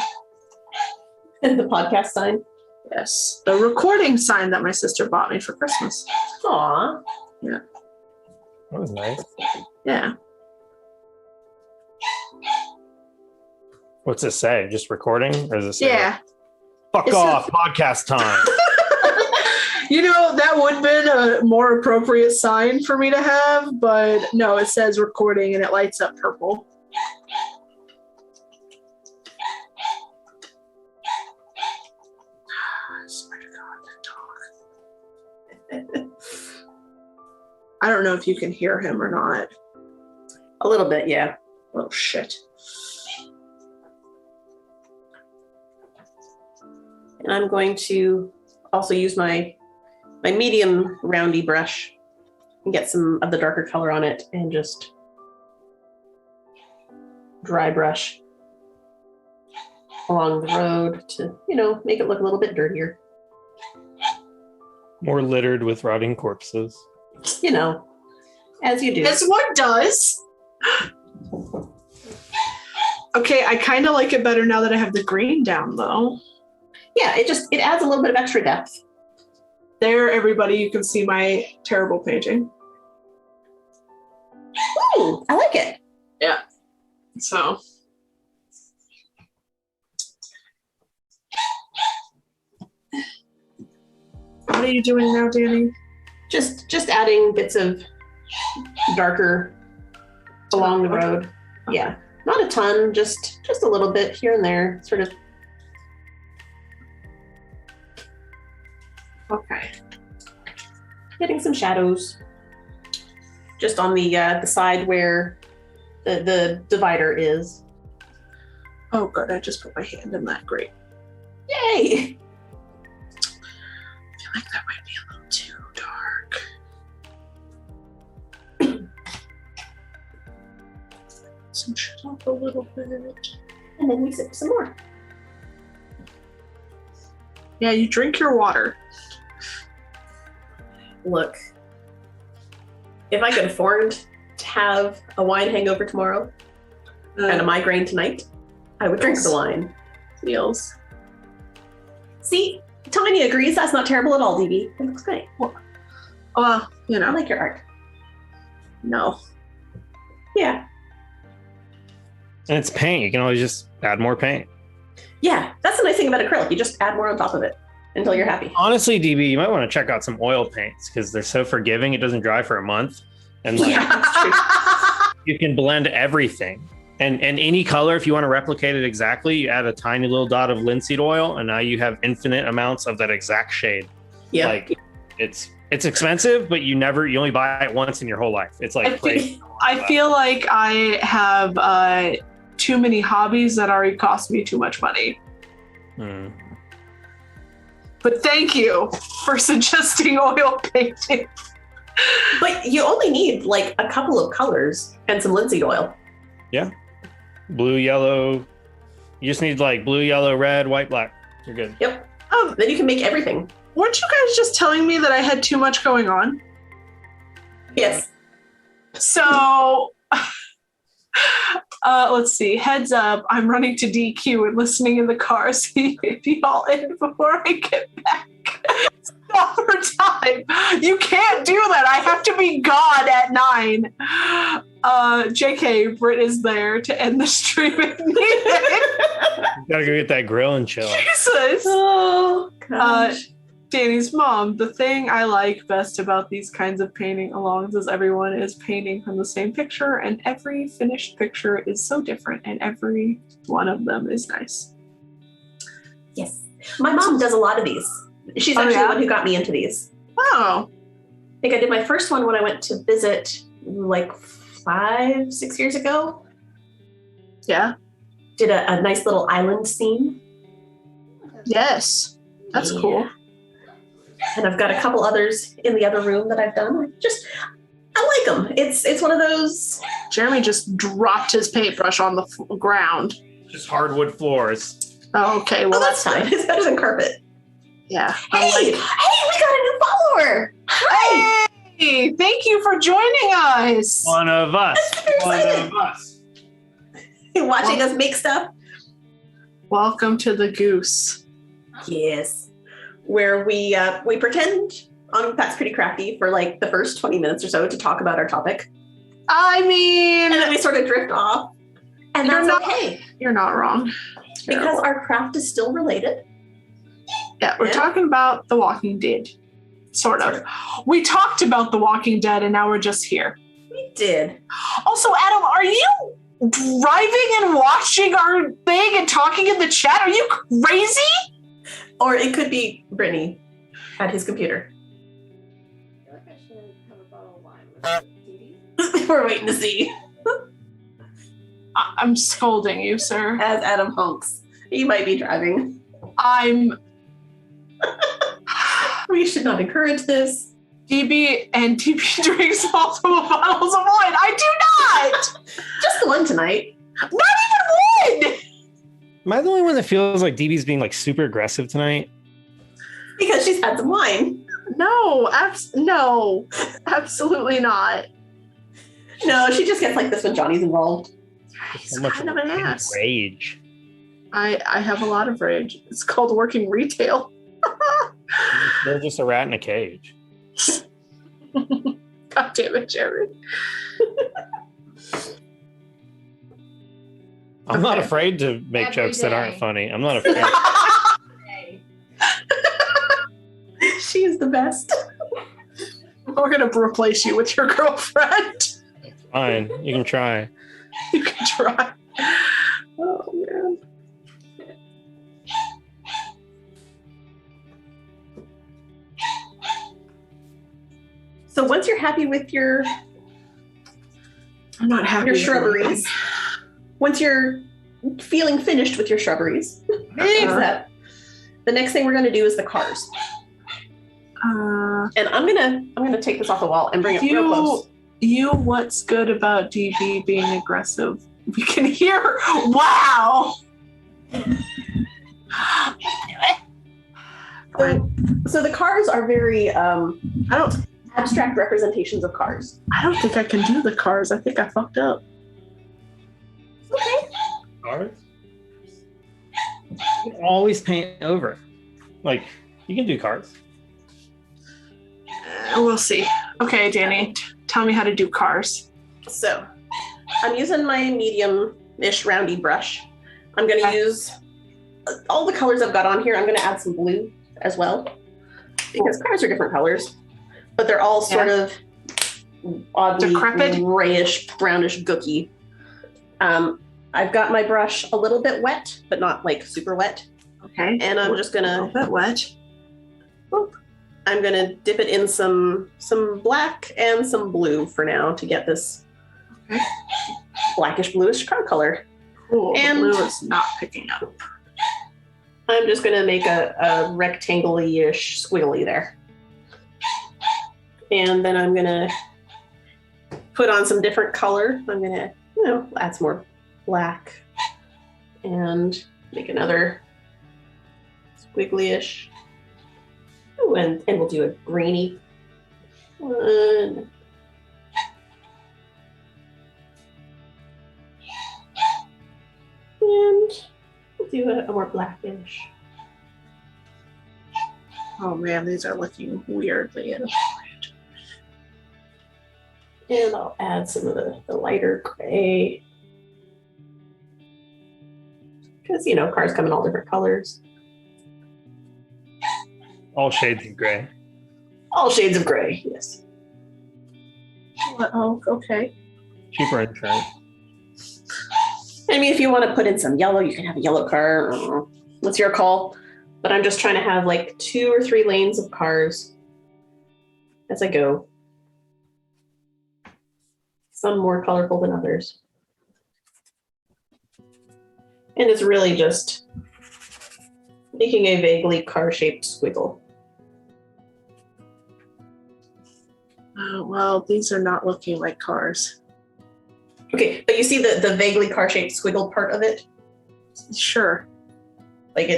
The podcast sign. Yes. The recording sign that my sister bought me for Christmas. Aw. That was nice. Yeah. What's it say? Just recording? Or does it say, Yeah. fuck It's off, podcast time? You know, that would have been a more appropriate sign for me to have, but no, it says recording and it lights up purple. I swear to God, that dog. I don't know if you can hear him or not. A little bit, yeah. Oh, shit. And I'm going to also use my medium roundy brush and get some of the darker color on it and just dry brush along the road to, make it look a little bit dirtier. More littered with rotting corpses. As you do. As one does. Okay, I kind of like it better now that I have the green down, though. Yeah, it adds a little bit of extra depth. There, everybody, you can see my terrible painting. Ooh, I like it. Yeah. So. What are you doing now, Danie? Just adding bits of darker along the road. Yeah, not a ton, just a little bit here and there, sort of. Okay. Getting some shadows just on the side where the divider is. Oh, good. I just put my hand in that. Great. Yay! I feel like that might be a little too dark. Some shit off a little bit. And then we sip some more. Yeah, you drink your water. Look, if I could afford to have a wine hangover tomorrow and a migraine tonight, I would drink the wine. Feels. See, Tiny agrees that's not terrible at all, DB. It looks great. I like your art. No. Yeah. And it's paint. You can always just add more paint. Yeah, that's the nice thing about acrylic. You just add more on top of it until you're happy. Honestly, DB, you might want to check out some oil paints because they're so forgiving. It doesn't dry for a month. And Yeah, that's true. you can blend everything. And any color, if you want to replicate it exactly, you add a tiny little dot of linseed oil, and now you have infinite amounts of that exact shade. Yeah. Like it's expensive, but you only buy it once in your whole life. It's like crazy. I feel like I have too many hobbies that already cost me too much money. But thank you for suggesting oil painting. But you only need like a couple of colors and some linseed oil. Yeah. Blue, yellow. You just need like blue, yellow, red, white, black. You're good. Yep. Then you can make everything. Weren't you guys just telling me that I had too much going on? Yes. So, let's see. Heads up, I'm running to DQ and listening in the car. See if y'all in before I get back. Stop for time. You can't do that. I have to be gone at 9. JK, Britt is there to end the stream if needed. You gotta go get that grill and chill. Jesus. Oh, gosh. Danny's mom, the thing I like best about these kinds of painting alongs is everyone is painting from the same picture, and every finished picture is so different, and every one of them is nice. Yes. My mom does a lot of these. She's actually the one who got me into these. Oh. I think I did my first one when I went to visit like 5-6 years ago. Yeah. Did a nice little island scene. Yes. That's cool. And I've got a couple others in the other room that I've done. I like them. It's one of those. Jeremy just dropped his paintbrush on the ground. Just hardwood floors. Oh, okay. Well, that's fine. It's better than carpet. Yeah. Hey, we got a new follower. Hi. Hey, thank you for joining us. One of us. One of us. Watching us make stuff. Welcome to the Goose. Yes. Where we pretend on That's Pretty Crafty for like the first 20 minutes or so to talk about our topic. I mean, and then we sort of drift off. And that's okay. You're not wrong. Because our craft is still related. Yeah, we're talking about The Walking Dead. Sort of. We talked about The Walking Dead and now we're just here. We did. Also, Adam, are you driving and watching our thing and talking in the chat? Are you crazy? Or it could be Brittany at his computer. I feel like I should have a bottle of wine with Dee. We're waiting to see. I'm scolding you, sir. As Adam honks. He might be driving. We should not encourage this. DB drinks multiple bottles of wine. I do not! Just the one tonight. Not even one! Am I the only one that feels like DB's being like super aggressive tonight? Because she's had some wine. No, no, absolutely not. No, she just gets like this when Johnny's involved. He's kind of an ass. Rage. I have a lot of rage. It's called working retail. They're just a rat in a cage. God damn it, Jerry. I'm not afraid to make jokes that aren't funny. I'm not afraid. She is the best. We're going to replace you with your girlfriend. Fine. You can try. You can try. Oh, man. So once you're happy with your I'm not happy your with shrubberies, once you're feeling finished with your shrubberies, the next thing we're going to do is the cars. And I'm gonna take this off the wall and bring it real close. What's good about DB being aggressive? We can hear. Wow. So the cars are very abstract representations of cars. I don't think I can do the cars. I think I fucked up. Okay. Cars? You can always paint over. Like, you can do cars. We'll see. Okay, Danny, tell me how to do cars. So I'm using my medium-ish roundy brush. I'm going to use all the colors I've got on here. I'm going to add some blue as well because cars are different colors, but they're all sort of oddly decrepit, grayish, brownish, gooky. I've got my brush a little bit wet, but not like super wet. Okay. And I'm just A gonna little bit wet. I'm gonna dip it in some black and some blue for now to get this Okay. blackish bluish car color. Cool. And- The blue is not picking up. I'm just gonna make a rectangle-ish squiggly there. And then I'm gonna put on some different color. I'm gonna, add some more black and make another squiggly-ish. Ooh, and we'll do a greeny one. And we'll do a more blackish. Oh man, these are looking weirdly inappropriate. And I'll add some of the lighter gray. Because, cars come in all different colors. All shades of gray. All shades of gray, yes. Oh, okay. Cheaper insurance. I mean, if you want to put in some yellow, you can have a yellow car. I don't know. What's your call? But I'm just trying to have like 2 or 3 lanes of cars as I go. Some more colorful than others. And it's really just making a vaguely car-shaped squiggle. Well, these are not looking like cars. Okay, but you see the vaguely car-shaped squiggle part of it? Sure. Like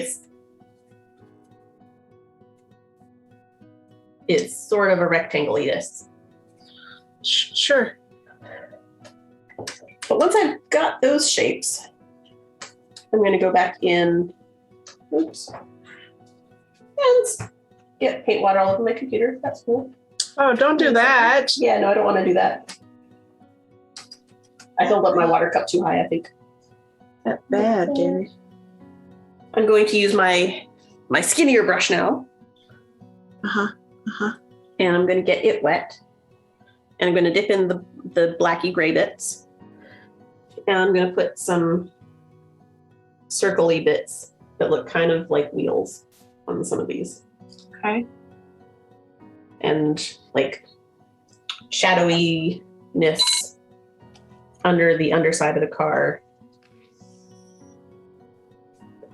it's sort of a rectangle-itis. Sure. But once I've got those shapes, I'm going to go back in, and get paint water all over my computer. That's cool. Oh, don't do that. Yeah, no, I don't want to do that. I filled up my water cup too high, I think. That bad, Danie. I'm going to use my skinnier brush now, and I'm going to get it wet. And I'm going to dip in the blacky gray bits. And I'm going to put some circle-y bits that look kind of like wheels on some of these. Okay. And like shadowiness under the underside of the car.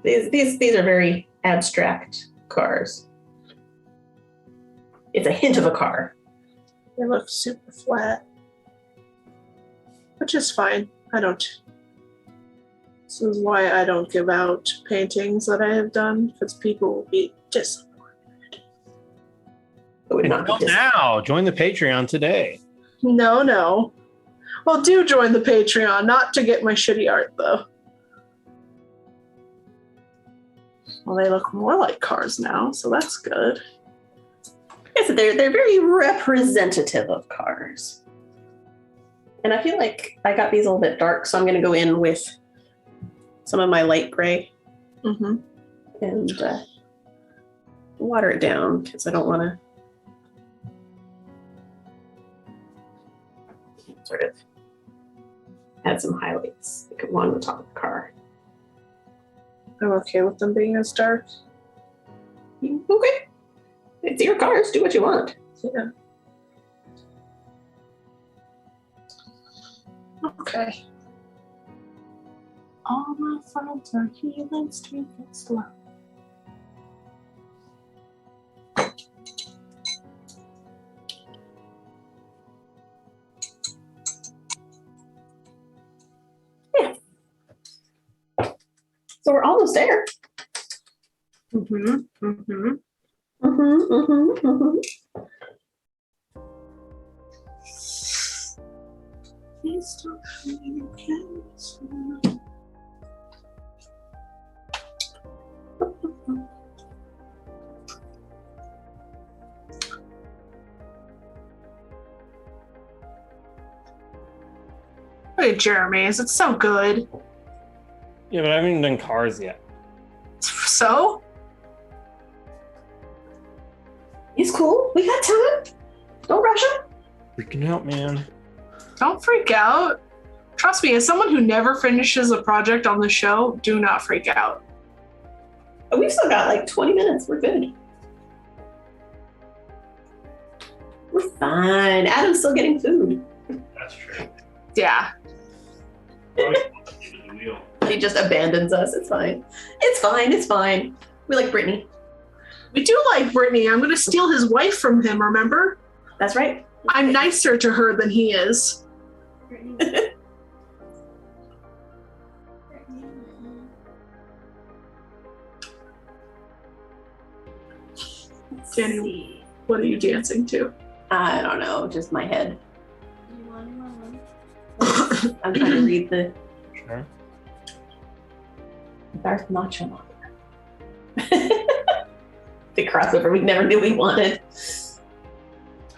These are very abstract cars. It's a hint of a car. They look super flat. Which is fine. This is why I don't give out paintings that I have done, because people will be disappointed. It would not be Now, join the Patreon today. No. Well, do join the Patreon, not to get my shitty art, though. Well, they look more like cars now, so that's good. Yes, they're very representative of cars. And I feel like I got these a little bit dark, so I'm going to go in with some of my light gray and water it down because I don't want to sort of add some highlights like along the top of the car. I'm okay with them being as dark. Okay. It's your cars. Do what you want. Yeah. Okay. All my friends are healing, take it slow. So we're almost there. Please don't Hey, Jeremy's, it's so good. Yeah, but I haven't even done cars yet. So? He's cool. We got time. Don't rush him. Freaking out, man. Don't freak out. Trust me, as someone who never finishes a project on the show, do not freak out. Oh, we've still got like 20 minutes. We're good. We're fine. Adam's still getting food. That's true. Yeah. He just abandons us. It's fine. It's fine. It's fine. We like Brittany. We do like Brittany. I'm going to steal his wife from him, remember? That's right. I'm nicer to her than he is. Danie, what are you dancing to? I don't know. Just my head. I'm trying to read the Sure. Darth Nacho Mafia. The crossover we never knew we wanted.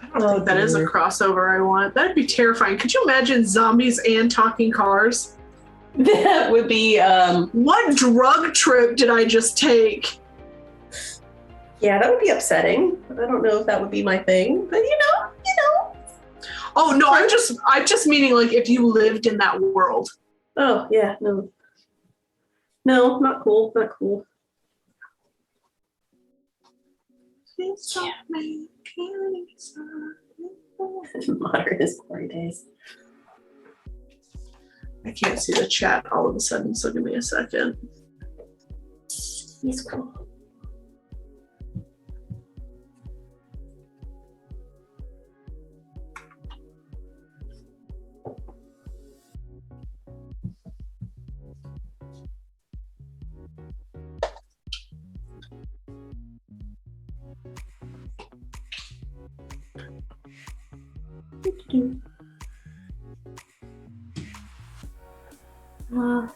I don't think that is a crossover I want. That'd be terrifying. Could you imagine zombies and talking cars? That would be What drug trip did I just take? yeah, that would be upsetting. I don't know if that would be my thing, but you know. Oh no, I'm just meaning like if you lived in that world. Oh yeah, no. No, not cool. Not cool. Modernist glory days. I can't see the chat all of a sudden, so give me a second. He's cool. Yeah.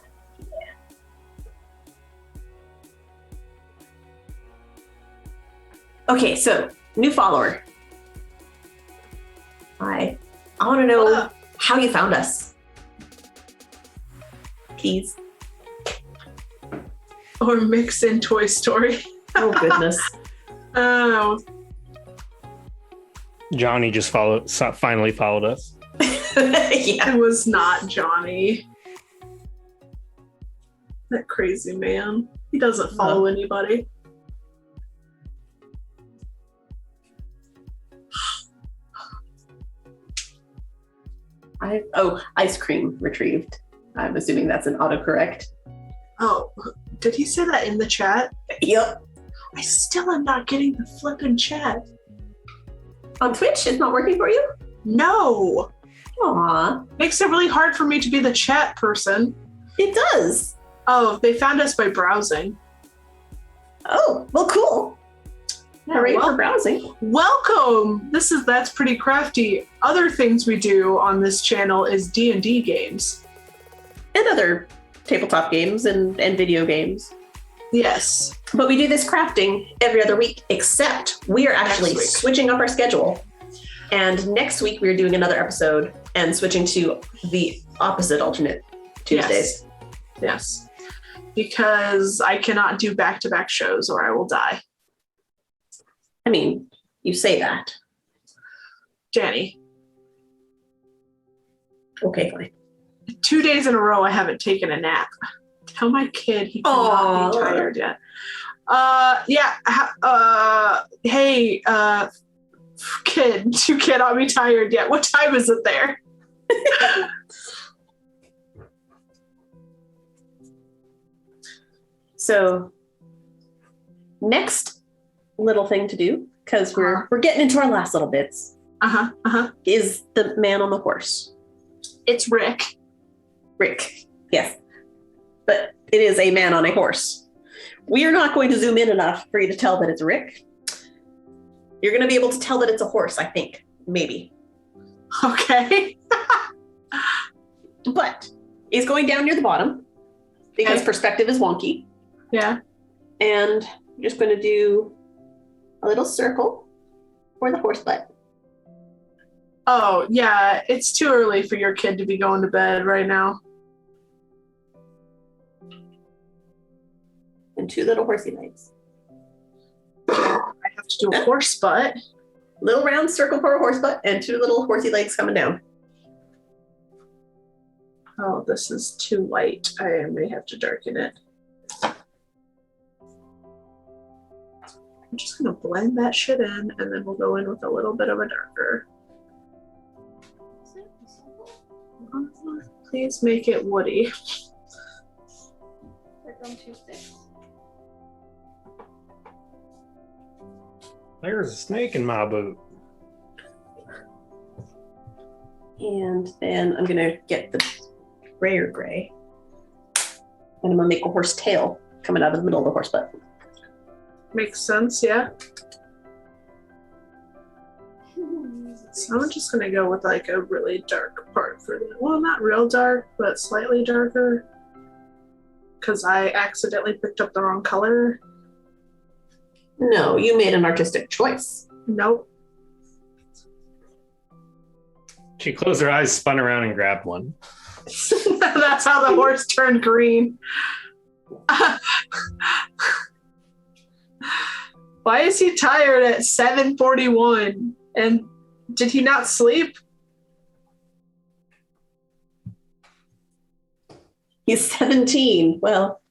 Okay, so new follower. Hi. I want to know how you found us. Please. Or mix in Toy Story. Oh goodness. Oh. Johnny just finally followed us. Yeah. It was not Johnny. That crazy man. He doesn't follow anybody. Ice cream retrieved. I'm assuming that's an autocorrect. Oh, did he say that in the chat? Yep. I still am not getting the flippin' chat. On Twitch, it's not working for you? No. Aw. Makes it really hard for me to be the chat person. It does. Oh, they found us by browsing. Oh, well, cool. Hooray for browsing. Welcome. That's pretty crafty. Other things we do on this channel is D&D games. And other tabletop games and video games. Yes. But we do this crafting every other week, except we are actually switching up our schedule. And next week we're doing another episode and switching to the opposite alternate Tuesdays. Yes. Because I cannot do back-to-back shows or I will die. I mean, you say that. Danie. Okay, fine. 2 days in a row I haven't taken a nap. Tell my kid he cannot be tired yet. Hey, kid, you cannot be tired yet. What time is it there? So, next little thing to do, because we're getting into our last little bits, is the man on the horse. It's Rick. Rick, yes. But it is a man on a horse. We are not going to zoom in enough for you to tell that it's Rick. You're going to be able to tell that it's a horse, I think. Maybe. Okay. But he's going down near the bottom because perspective is wonky. Yeah. And I'm just going to do a little circle for the horse butt. Oh, yeah. It's too early for your kid to be going to bed right now. And two little horsey legs. I have to do a horse butt. Little round circle for a horse butt and two little horsey legs coming down. Oh, this is too light. I may have to darken it. I'm just gonna blend that shit in, and then we'll go in with a little bit of a darker. Please make it woody. There's a snake in my boot. And then I'm gonna get the grayer gray. And I'm gonna make a horse tail coming out of the middle of the horse butt. Makes sense, yeah. So I'm just gonna go with like a really dark part for that. Well, not real dark, but slightly darker. Because I accidentally picked up the wrong color. No, you made an artistic choice. Nope. She closed her eyes, spun around, and grabbed one. That's how the horse turned green. Why is he tired at 7:41? And did he not sleep? He's 17. Well,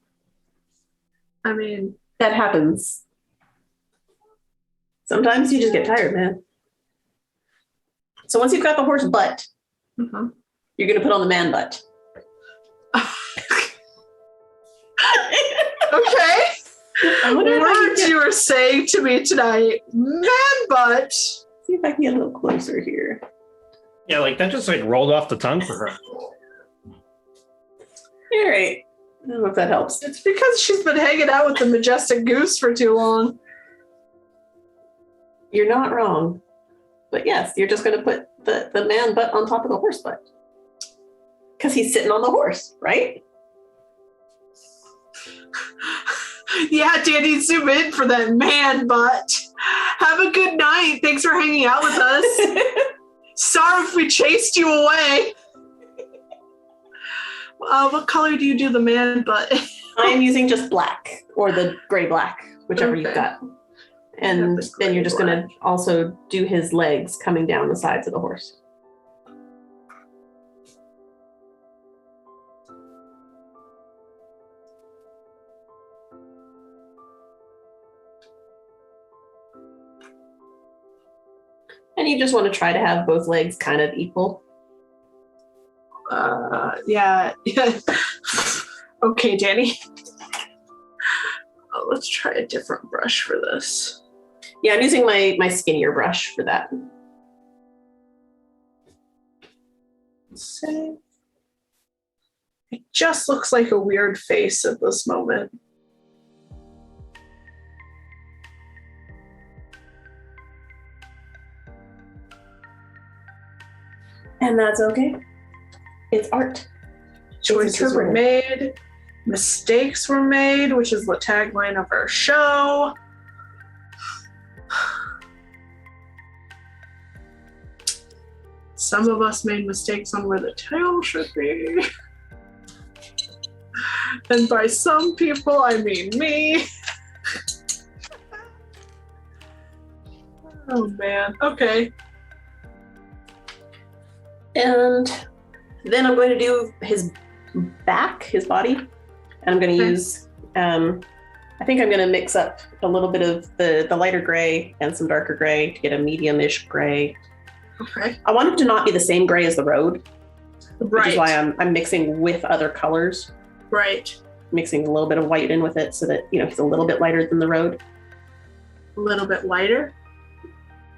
I mean, that happens. Sometimes you just get tired, man. So once you've got the horse butt, you're going to put on the man butt. Okay. I wonder if I Words you were saying to me tonight. Man butt. see if I can get a little closer here. Yeah, like that just like rolled off the tongue for her. All right. I don't know if that helps. It's because she's been hanging out with the majestic goose for too long. You're not wrong. But yes, you're just going to put the man butt on top of the horse butt. Because he's sitting on the horse, right? Yeah, Danie, zoom in for that man butt. Have a good night. Thanks for hanging out with us. Sorry if we chased you away. What color do you do the man butt? I'm using just black or the gray black, whichever you've got. And then you're just going to also do his legs coming down the sides of the horse. And you just want to try to have both legs kind of equal. Yeah. Okay, Danie. Let's try a different brush for this. Yeah, I'm using my skinnier brush for that. Save. It just looks like a weird face at this moment. And that's okay. It's art. Choices were made. Mistakes were made, which is the tagline of our show. Some of us made mistakes on where the tail should be. And by some people, I mean me. Oh man, okay. And then I'm going to do his back, his body. And I'm going to use, I think I'm going to mix up a little bit of the lighter gray and some darker gray to get a medium-ish gray. Okay. I want it to not be the same gray as the road, which Right. is why I'm mixing with other colors, Right. mixing a little bit of white in with it so that, he's a little bit lighter than the road. A little bit lighter.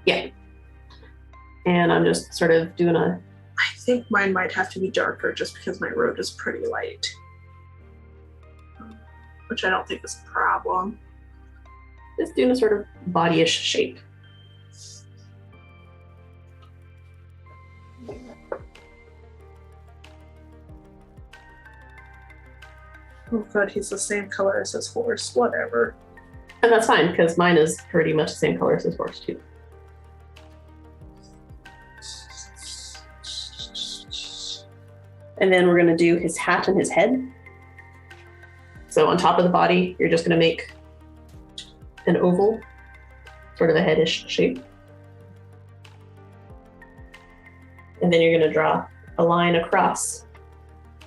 Yeah. And I'm just sort of doing I think mine might have to be darker just because my road is pretty light. Which I don't think is a problem. just doing a sort of body-ish shape. Oh god, he's the same color as his horse. Whatever. And that's fine, because mine is pretty much the same color as his horse, too. And then we're going to do his hat and his head. So on top of the body, you're just going to make an oval, sort of a headish shape. And then you're going to draw a line across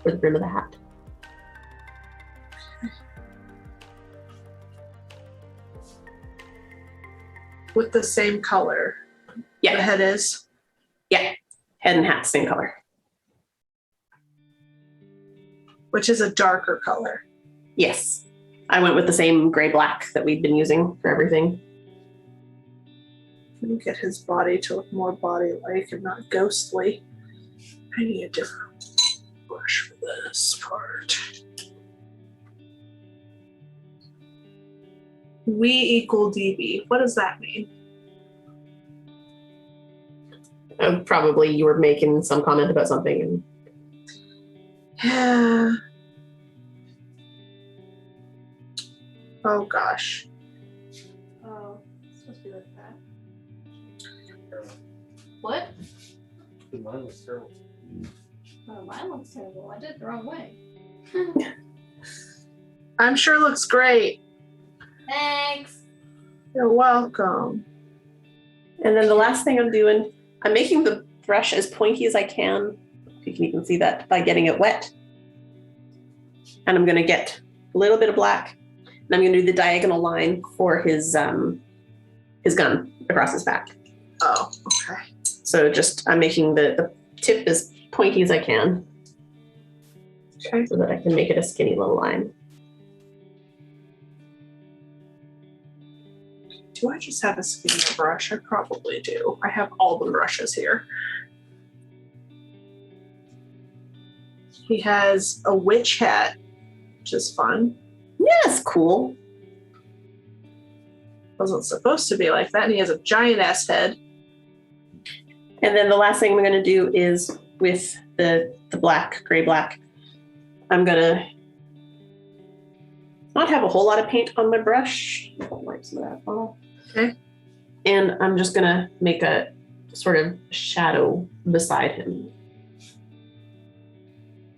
for the brim of the hat. With the same color. Yeah. The head is. Yeah. Head and hat, same color. Which is a darker color. Yes. I went with the same gray-black that we've been using for everything. Let me get his body to look more body-like and not ghostly. I need a different brush for this part. We equal DB. What does that mean? Probably you were making some comment about something. And Yeah. Oh gosh. Oh, it's supposed to be like that. What? Mine was terrible. Oh, mine looks terrible. I did it the wrong way. I'm sure it looks great. Thanks. You're welcome. And then the last thing I'm doing, I'm making the brush as pointy as I can. You can even see that by getting it wet. And I'm going to get a little bit of black. And I'm going to do the diagonal line for his gun across his back. Oh, okay. So just, I'm making the tip as pointy as I can. Okay. So that I can make it a skinny little line. Do I just have a skinnier brush? I probably do. I have all the brushes here. He has a witch hat, which is fun. Yes, cool. Wasn't supposed to be like that. And he has a giant ass head. And then the last thing I'm going to do is with the black, gray-black, I'm going to not have a whole lot of paint on my brush. I'll wipe some of that off. Okay. And I'm just going to make a sort of shadow beside him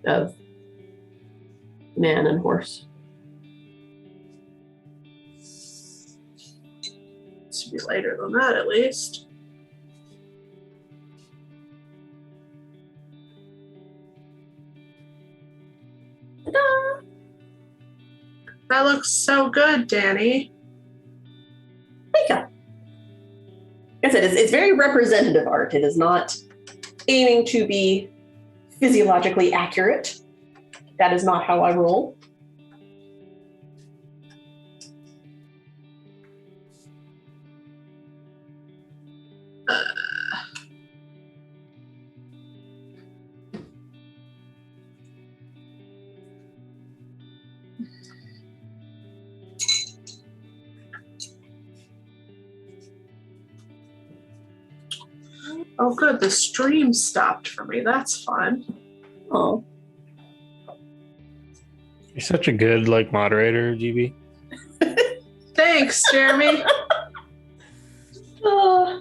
of man and horse. It should be lighter than that at least. Ta-da! That looks so good, Danie. Thank you. Like I said, it's very representative art. It is not aiming to be physiologically accurate. That is not how I roll. Oh, good. The stream stopped for me. That's fun. Oh, You're such a good moderator, GB. Thanks, Jeremy. uh,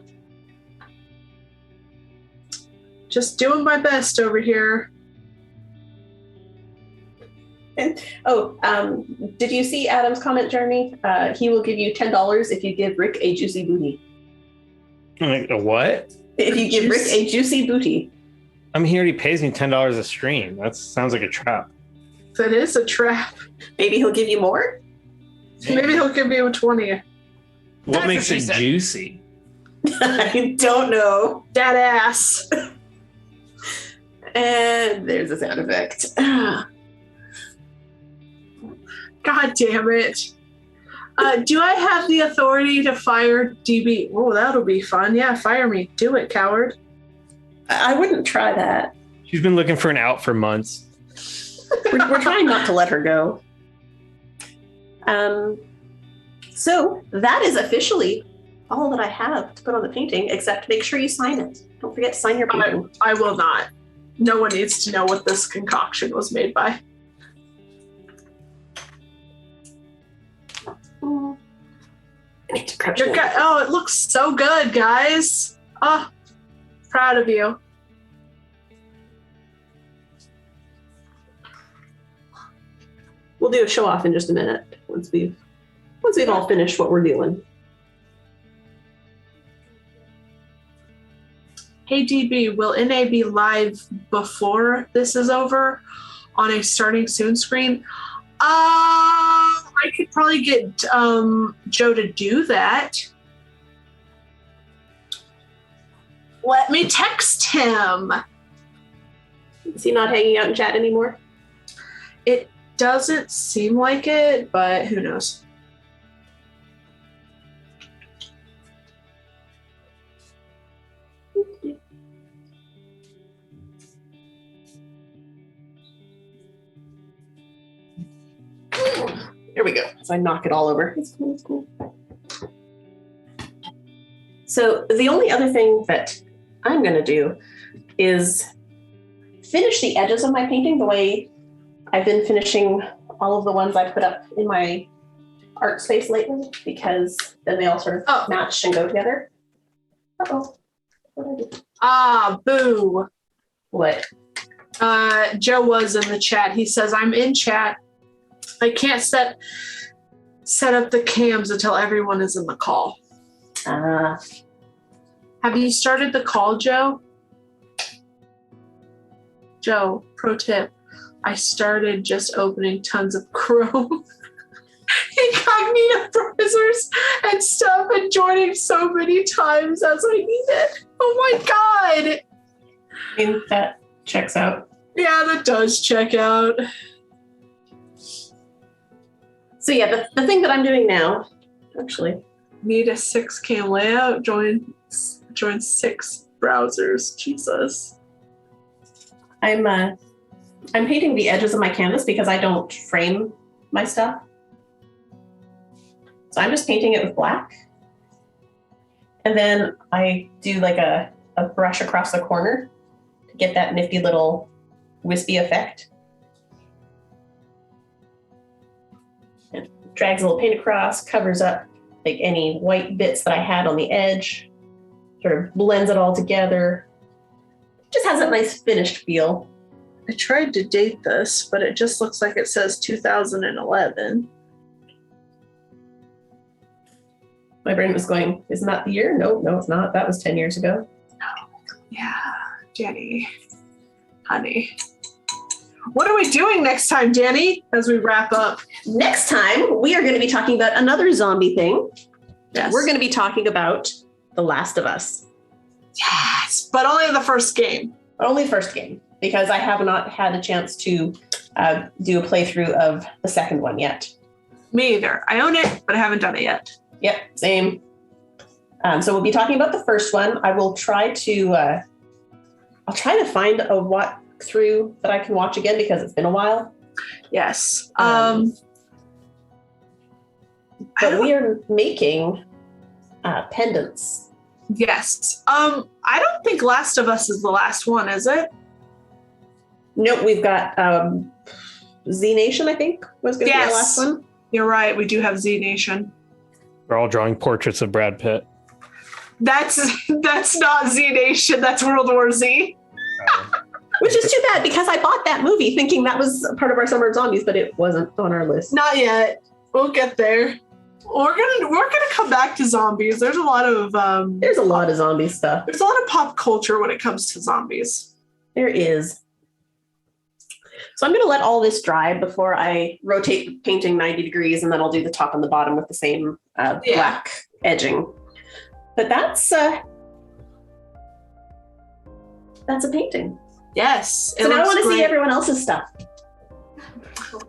Just doing my best over here. did you see Adam's comment, Jeremy? He will give you $10 if you give Rick a juicy booty. Like, a what? If you give Rick a juicy booty. I mean, he already pays me $10 a stream. That sounds like a trap. That is a trap. Maybe he'll give you more? Maybe he'll give me a 20. What That's makes what she it said. juicy? I don't know. That ass. And there's a sound effect. God damn it. Do I have the authority to fire DB? Oh, that'll be fun. Yeah, fire me. Do it, coward. I wouldn't try that. She's been looking for an out for months. We're trying not to let her go. So that is officially all that I have to put on the painting, except make sure you sign it. Don't forget to sign your painting. I will not. No one needs to know what this concoction was made by. I need to crouch down. Oh, it looks so good, guys. Oh, proud of you. We'll do a show off in just a minute once we've all finished what we're doing. Hey DB, will NA be live before this is over? on a starting soon screen. I could probably get Joe to do that. Let me text him. Is he not hanging out in chat anymore? It doesn't seem like it, but who knows? Here we go. So I knock it all over. It's cool. It's cool. So the only other thing that I'm going to do is finish the edges of my painting the way I've been finishing all of the ones I put up in my art space lately, because then they all sort of match and go together. Uh-oh. What did I do? Ah, boo. What? Joe was in the chat. He says, I'm in chat. I can't set up the cams until everyone is in the call. Have you started the call, Joe? Joe, pro tip. I started just opening tons of Chrome incognito browsers and stuff and joining so many times as I need it. Oh my God. I mean, that checks out. Yeah, that does check out. So yeah, the thing that I'm doing now, actually. Need a 6 cam layout, join 6 browsers. Jesus. I'm painting the edges of my canvas because I don't frame my stuff. So I'm just painting it with black. And then I do like a brush across the corner to get that nifty little wispy effect. It drags a little paint across, covers up like any white bits that I had on the edge, sort of blends it all together. Just has that nice finished feel. I tried to date this, but it just looks like it says 2011. My brain was going, isn't that the year? No, it's not. That was 10 years ago. Yeah, Danie, honey. What are we doing next time, Danie, as we wrap up? Next time, we are going to be talking about another zombie thing. Yes. We're going to be talking about The Last of Us. Yes, but only the first game. But only first game, because I have not had a chance to do a playthrough of the second one yet. Me either. I own it, but I haven't done it yet. Yep, same. So we'll be talking about the first one. I will try to, I'll try to find a walkthrough that I can watch again because it's been a while. Yes. But we are making pendants. Yes. I don't think Last of Us is the last one, is it? Nope, we've got Z Nation, I think, was going to be the last one. You're right. We do have Z Nation. We're all drawing portraits of Brad Pitt. That's not Z Nation. That's World War Z. Which is too bad because I bought that movie thinking that was part of our Summer of Zombies, but it wasn't on our list. Not yet. We'll get there. We're gonna come back to zombies. There's a lot of zombie stuff. There's a lot of pop culture when it comes to zombies. There is. So I'm going to let all this dry before I rotate the painting 90 degrees, and then I'll do the top and the bottom with the same black edging. But that's a painting. Yes. So now I want to see everyone else's stuff.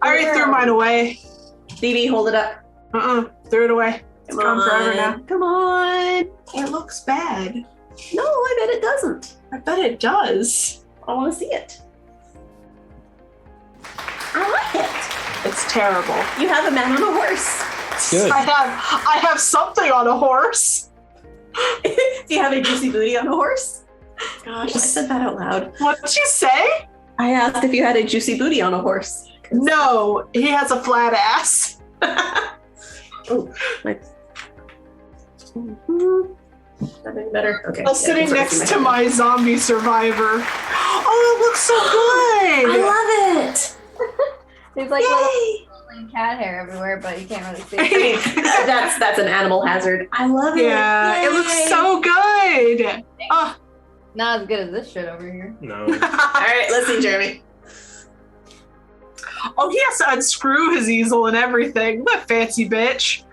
I already threw mine away. Phoebe, hold it up. Threw it away. It's gone forever now. Come on. It looks bad. No, I bet it doesn't. I bet it does. I want to see it. I like it. It's terrible. You have a man on a horse. Good. I have something on a horse. Do you have a juicy booty on a horse? Gosh, I said that out loud. What did you say? I asked if you had a juicy booty on a horse. No, he has a flat ass. Oh, nice. Nothing better. Okay. I'm sitting next to my zombie survivor. Oh, it looks so good. I love it. There's like little cat hair everywhere, but you can't really see it. I mean, that's an animal hazard. I love it. Yeah, it looks so good. Oh. Not as good as this shit over here. No. All right, let's see, Jeremy. Oh, he has to unscrew his easel and everything. What a fancy bitch.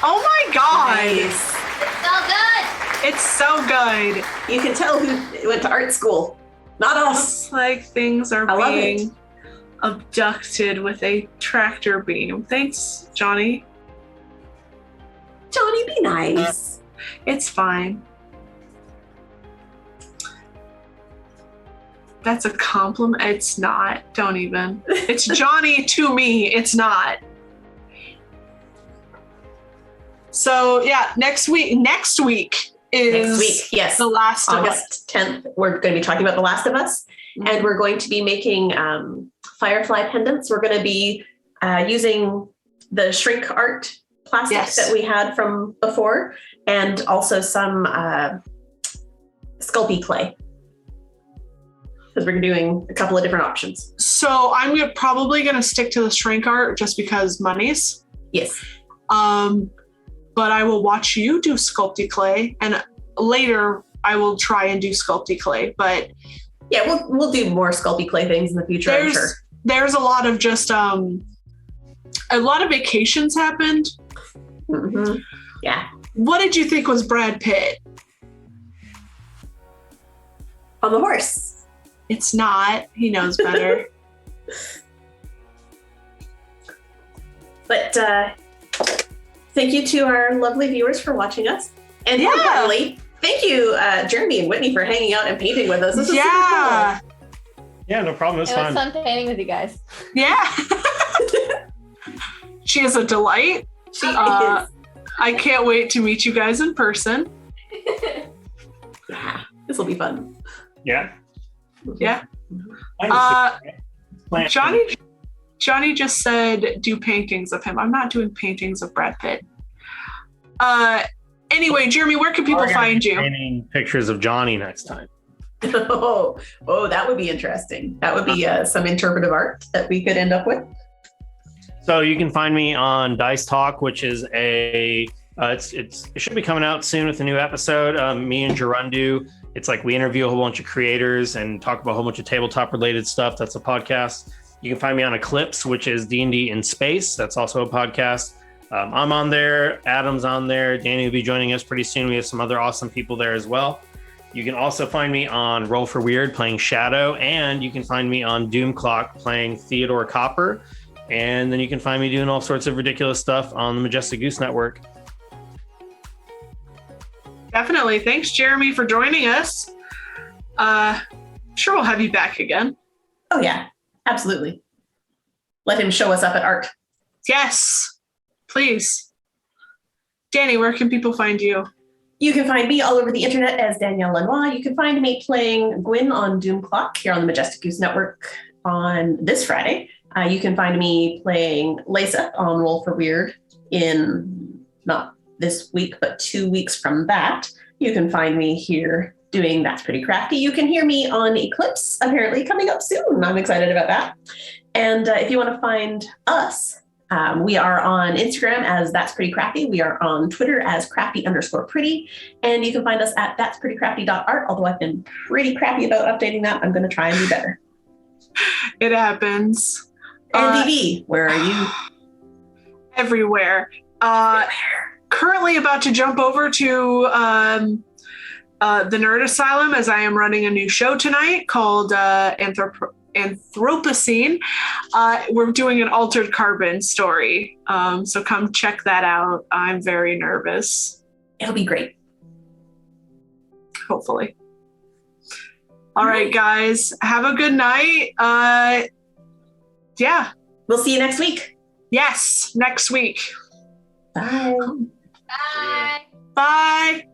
Oh my god. Nice. It's so good. It's so good. You can tell who went to art school. Not us. Looks like things are I love being abducted with a tractor beam. Thanks, Johnny. Johnny, be nice. It's fine. That's a compliment. It's not. Don't even. It's Johnny to me. It's not. So yeah, next week is Next week, yes. The Last of Us. August 10th, we're going to be talking about The Last of Us, and we're going to be making firefly pendants. We're going to be using the shrink art plastic that we had from before, and also some Sculpey clay, because we're doing a couple of different options. So I'm probably going to stick to the shrink art just because monies. Yes. But I will watch you do Sculpey clay, and later I will try and do Sculpey clay. But yeah, we'll do more Sculpey clay things in the future, I'm sure. There's a lot of just a lot of vacations happened. Mm-hmm. Yeah. What did you think was Brad Pitt? On the horse. It's not. He knows better. But thank you to our lovely viewers for watching us. And more importantly, thank you, Jeremy and Whitney, for hanging out and painting with us. This is super cool. Yeah, no problem. It's It was fun. fun painting with you guys. Yeah. She is a delight. She is. I can't wait to meet you guys in person. Yeah, this will be fun. Yeah. Yeah. Plan. Johnny just said do paintings of him. I'm not doing paintings of Brad Pitt. Anyway, Jeremy, where can people find you? Painting pictures of Johnny next time. Oh, that would be interesting. That would be some interpretive art that we could end up with. So you can find me on Dice Talk, which is it should be coming out soon with a new episode. Me and Gerundu. It's like we interview a whole bunch of creators and talk about a whole bunch of tabletop related stuff. That's a podcast. You can find me on Eclipse, which is D&D in Space. That's also a podcast. I'm on there. Adam's on there. Danie will be joining us pretty soon. We have some other awesome people there as well. You can also find me on Roll for Weird playing Shadow, and you can find me on Doom Clock playing Theodore Copper. And then you can find me doing all sorts of ridiculous stuff on the Majestic Goose Network. Definitely. Thanks, Jeremy, for joining us. Sure, we'll have you back again. Oh, yeah, absolutely. Let him show us up at art. Yes, please. Danie, where can people find you? You can find me all over the internet as Danielle Lenoir. You can find me playing Gwyn on Doom Clock here on the Majestic Goose Network on this Friday. You can find me playing Lisa on Roll for Weird in not this week, but 2 weeks from that. You can find me here doing That's Pretty Crafty. You can hear me on Eclipse, apparently coming up soon. I'm excited about that. And if you want to find us, we are on Instagram as That's Pretty Crafty. We are on Twitter as crafty_pretty. And you can find us at that'sprettycrafty.art, although I've been pretty crappy about updating that. I'm going to try and do better. It happens. And DV, where are you? Everywhere. Currently about to jump over to the Nerd Asylum, as I am running a new show tonight called Anthropocene. We're doing an Altered Carbon story. So come check that out. I'm very nervous. It'll be great. Hopefully. All right, guys. Have a good night. Yeah. We'll see you next week. Yes, next week. Bye. Bye. Bye.